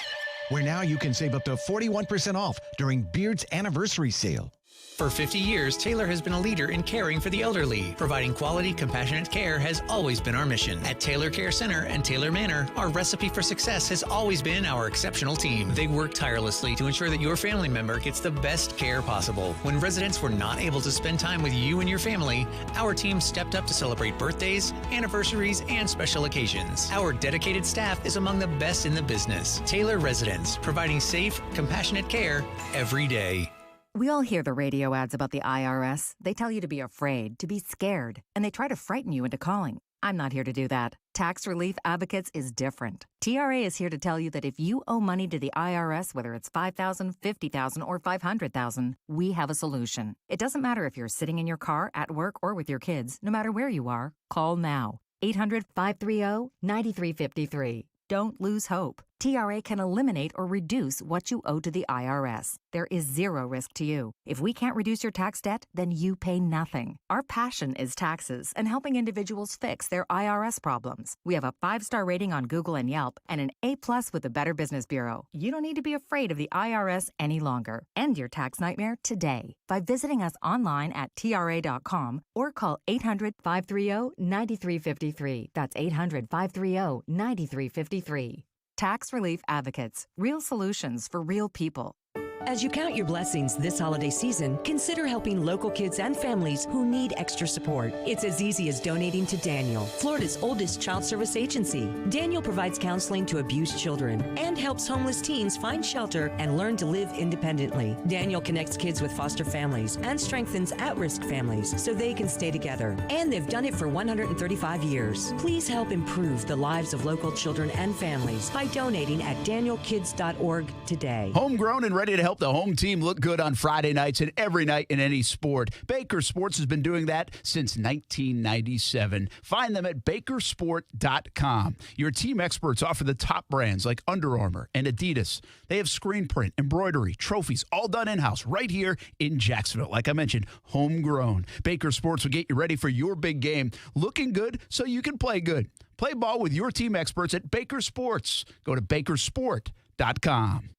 where now you can save up to 41% off during Beard's anniversary sale. For 50 years, Taylor has been a leader in caring for the elderly. Providing quality, compassionate care has always been our mission. At Taylor Care Center and Taylor Manor, our recipe for success has always been our exceptional team. They work tirelessly to ensure that your family member gets the best care possible. When residents were not able to spend time with you and your family, our team stepped up to celebrate birthdays, anniversaries, and special occasions. Our dedicated staff is among the best in the business. Taylor Residents, providing safe, compassionate care every day. We all hear the radio ads about the IRS. They tell you to be afraid, to be scared, and they try to frighten you into calling. I'm not here to do that. Tax Relief Advocates is different. TRA is here to tell you that if you owe money to the IRS, whether it's $5,000, $50,000, or $500,000, we have a solution. It doesn't matter if you're sitting in your car, at work, or with your kids. No matter where you are, call now. 800-530-9353. Don't lose hope. TRA can eliminate or reduce what you owe to the IRS. There is zero risk to you. If we can't reduce your tax debt, then you pay nothing. Our passion is taxes and helping individuals fix their IRS problems. We have a 5-star rating on Google and Yelp and an A+ with the Better Business Bureau. You don't need to be afraid of the IRS any longer. End your tax nightmare today by visiting us online at TRA.com or call 800-530-9353. That's 800-530-9353. Tax Relief Advocates. Real solutions for real people. As you count your blessings this holiday season, consider helping local kids and families who need extra support. It's as easy as donating to Daniel, Florida's oldest child service agency. Daniel provides counseling to abused children and helps homeless teens find shelter and learn to live independently. Daniel connects kids with foster families and strengthens at-risk families so they can stay together. And they've done it for 135 years. Please help improve the lives of local children and families by donating at danielkids.org today. Homegrown and ready to help the home team look good on Friday nights and every night in any sport. Baker Sports has been doing that since 1997. Find them at bakersport.com. Your team experts offer the top brands like Under Armour and Adidas. They have screen print, embroidery, trophies, all done in-house right here in Jacksonville. Like I mentioned, homegrown. Baker Sports will get you ready for your big game, looking good so you can play good. Play ball with your team experts at Baker Sports. Go to bakersport.com.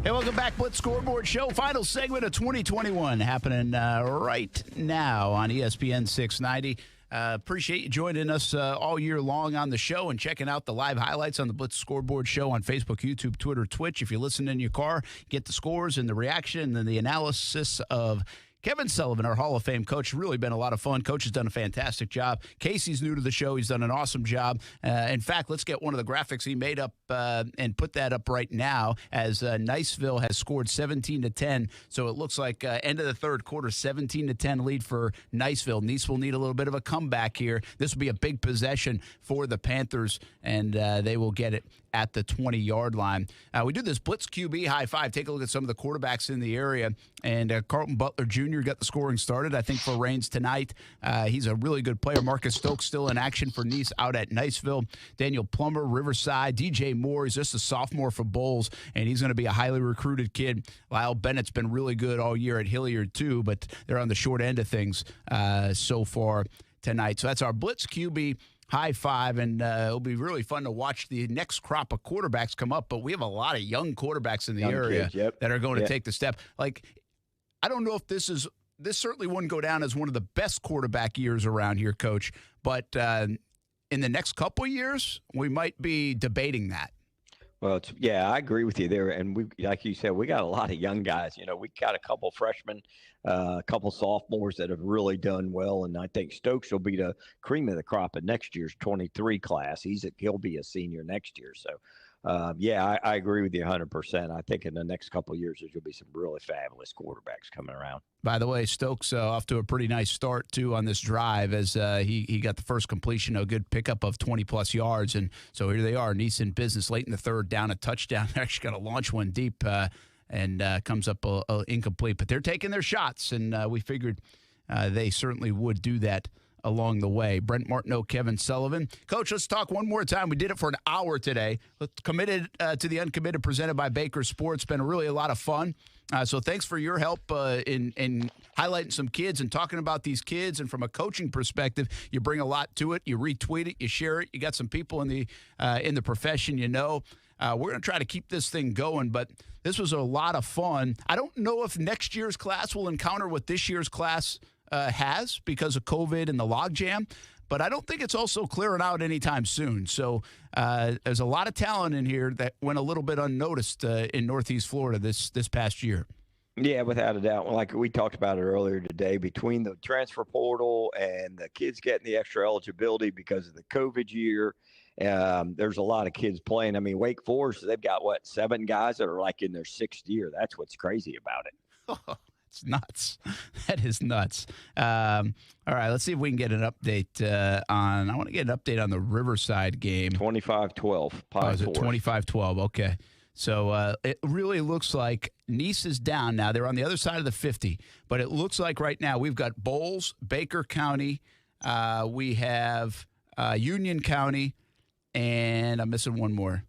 Hey, welcome back, Blitz Scoreboard Show. Final segment of 2021 happening right now on ESPN 690. Appreciate you joining us all year long on the show and checking out the live highlights on the Blitz Scoreboard Show on Facebook, YouTube, Twitter, Twitch. If you listen in your car, get the scores and the reaction and the analysis of Kevin Sullivan, our Hall of Fame coach. Really been a lot of fun. Coach has done a fantastic job. Casey's new to the show. He's done an awesome job. In fact, let's get one of the graphics he made up and put that up right now as Niceville has scored 17-10. So it looks like end of the third quarter, 17-10 lead for Niceville. Nice will need a little bit of a comeback here. This will be a big possession for the Panthers, and they will get it at the 20-yard line. We do this Blitz QB high five. Take a look at some of the quarterbacks in the area. And Carlton Butler Jr. got the scoring started, I think, for Reigns tonight. He's a really good player. Marcus Stokes still in action for Nice out at Niceville. Daniel Plummer, Riverside. DJ Moore is just a sophomore for Bowles, and he's going to be a highly recruited kid. Lyle Bennett's been really good all year at Hilliard, too, but they're on the short end of things so far tonight. So that's our Blitz QB high five, and it'll be really fun to watch the next crop of quarterbacks come up. But we have a lot of young quarterbacks in the area that are going to take the step. Like, I don't know if this certainly wouldn't go down as one of the best quarterback years around here, Coach. But in the next couple of years, we might be debating that. Well, I agree with you there. And we, like you said, we got a lot of young guys. You know, we got a couple freshmen a couple sophomores that have really done well, and I think Stokes will be the cream of the crop in next year's 23 class. He'll be a senior next year. So, I agree with you 100%. I think in the next couple of years, there's going to be some really fabulous quarterbacks coming around. By the way, Stokes off to a pretty nice start, too, on this drive as he got the first completion, a good pickup of 20-plus yards. And so here they are, Nice in business late in the third, down a touchdown. They're actually going to launch one deep and comes up incomplete. But they're taking their shots, and we figured they certainly would do that along the way. Brent Martineau, Kevin Sullivan. Coach, let's talk one more time. We did it for an hour today. Committed to the Uncommitted, presented by Baker Sports. Been really a lot of fun. So thanks for your help in highlighting some kids and talking about these kids. And from a coaching perspective, you bring a lot to it. You retweet it. You share it. You got some people in the profession we're going to try to keep this thing going, but this was a lot of fun. I don't know if next year's class will encounter what this year's class has because of COVID and the logjam, but I don't think it's also clearing out anytime soon. So there's a lot of talent in here that went a little bit unnoticed in Northeast Florida this past year. Yeah, without a doubt. Like we talked about it earlier today, between the transfer portal and the kids getting the extra eligibility because of the COVID year, there's a lot of kids playing. I mean, Wake Forest, they've got, 7 guys that are like in their 6th year. That's what's crazy about it. It's nuts. That is nuts. All right, let's see if we can get an update I want to get an update on the Riverside game. 25-12. Oh, is it 25-12? Okay. So it really looks like Nice is down now. They're on the other side of the 50. But it looks like right now we've got Bowles, Baker County. We have Union County. And I'm missing one more.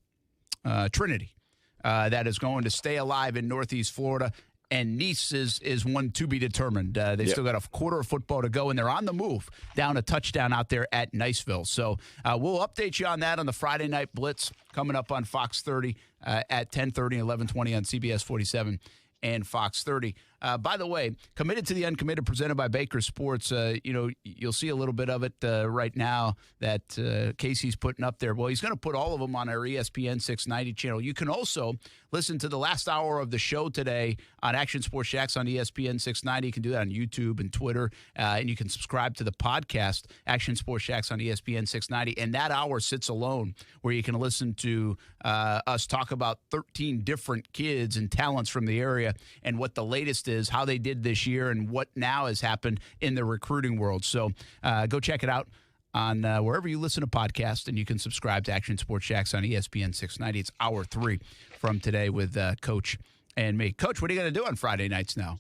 Trinity. That is going to stay alive in Northeast Florida. And Nice is one to be determined. They've still got a quarter of football to go, and they're on the move down a touchdown out there at Niceville. So we'll update you on that on the Friday Night Blitz coming up on Fox 30 at 10:30 and 11:20 on CBS 47 and Fox 30. By the way, Committed to the Uncommitted, presented by Baker Sports. You'll see a little bit of it right now that Casey's putting up there. Well, he's going to put all of them on our ESPN 690 channel. You can also listen to the last hour of the show today on Action Sports Shacks on ESPN 690. You can do that on YouTube and Twitter, and you can subscribe to the podcast, Action Sports Shacks on ESPN 690. And that hour sits alone where you can listen to us talk about 13 different kids and talents from the area and what the latest is, how they did this year, and what now has happened in the recruiting world. So go check it out on wherever you listen to podcasts, and you can subscribe to Action Sports Shacks on ESPN 690. It's hour 3 from today with Coach and me. Coach, what are you going to do on Friday nights now?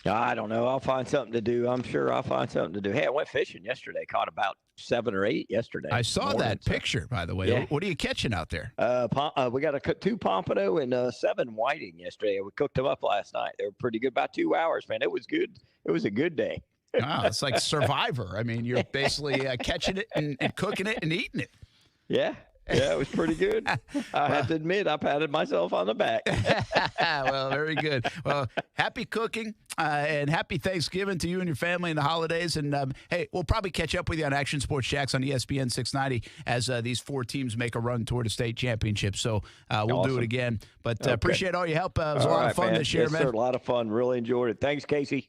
I don't know. I'll find something to do. I'm sure I'll find something to do. Hey, I went fishing yesterday. Caught about 7 or 8 yesterday. I saw that picture, by the way. Yeah. What are you catching out there? We got 2 pompano and 7 whiting yesterday. We cooked them up last night. They were pretty good, about 2 hours, man. It was good. It was a good day. Wow, it's like Survivor. I mean, you're basically catching it and cooking it and eating it. Yeah. Yeah, it was pretty good. I have to admit, I patted myself on the back. Well, very good. Well, happy cooking and happy Thanksgiving to you and your family and the holidays. And, hey, we'll probably catch up with you on Action Sports Shacks on ESPN 690 as these 4 teams make a run toward a state championship. So we'll do it again. But appreciate all your help. It was a lot of fun this year, man. Sir, a lot of fun. Really enjoyed it. Thanks, Casey.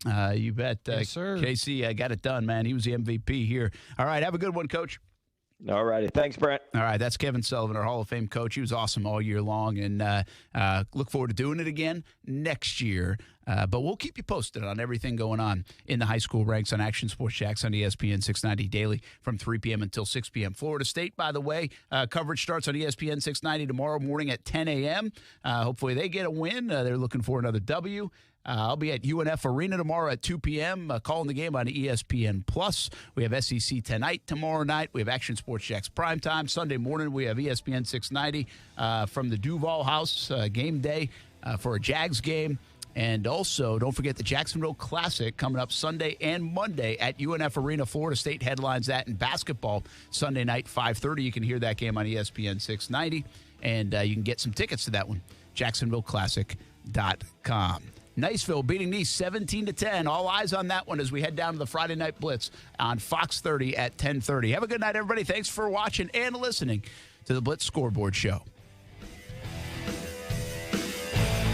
You bet. Yes, sir. Casey got it done, man. He was the MVP here. All right, have a good one, Coach. All righty. Thanks, Brent. All right. That's Kevin Sullivan, our Hall of Fame coach. He was awesome all year long, and look forward to doing it again next year. But we'll keep you posted on everything going on in the high school ranks on Action Sports Shacks on ESPN 690 daily from 3 p.m. until 6 p.m. Florida State, by the way, coverage starts on ESPN 690 tomorrow morning at 10 a.m. Hopefully they get a win. They're looking for another W. I'll be at UNF Arena tomorrow at 2 p.m. Calling the game on ESPN+. We have SEC tonight, tomorrow night. We have Action Sports Shacks primetime. Sunday morning, we have ESPN 690 from the Duval House game day for a Jags game. And also, don't forget the Jacksonville Classic coming up Sunday and Monday at UNF Arena. Florida State headlines that in basketball Sunday night, 5:30. You can hear that game on ESPN 690. And you can get some tickets to that one, JacksonvilleClassic.com. Niceville beating Nice 17-10. All eyes on that one as we head down to the Friday Night Blitz on Fox 30 at 10:30. Have a good night, everybody. Thanks for watching and listening to the Blitz Scoreboard Show.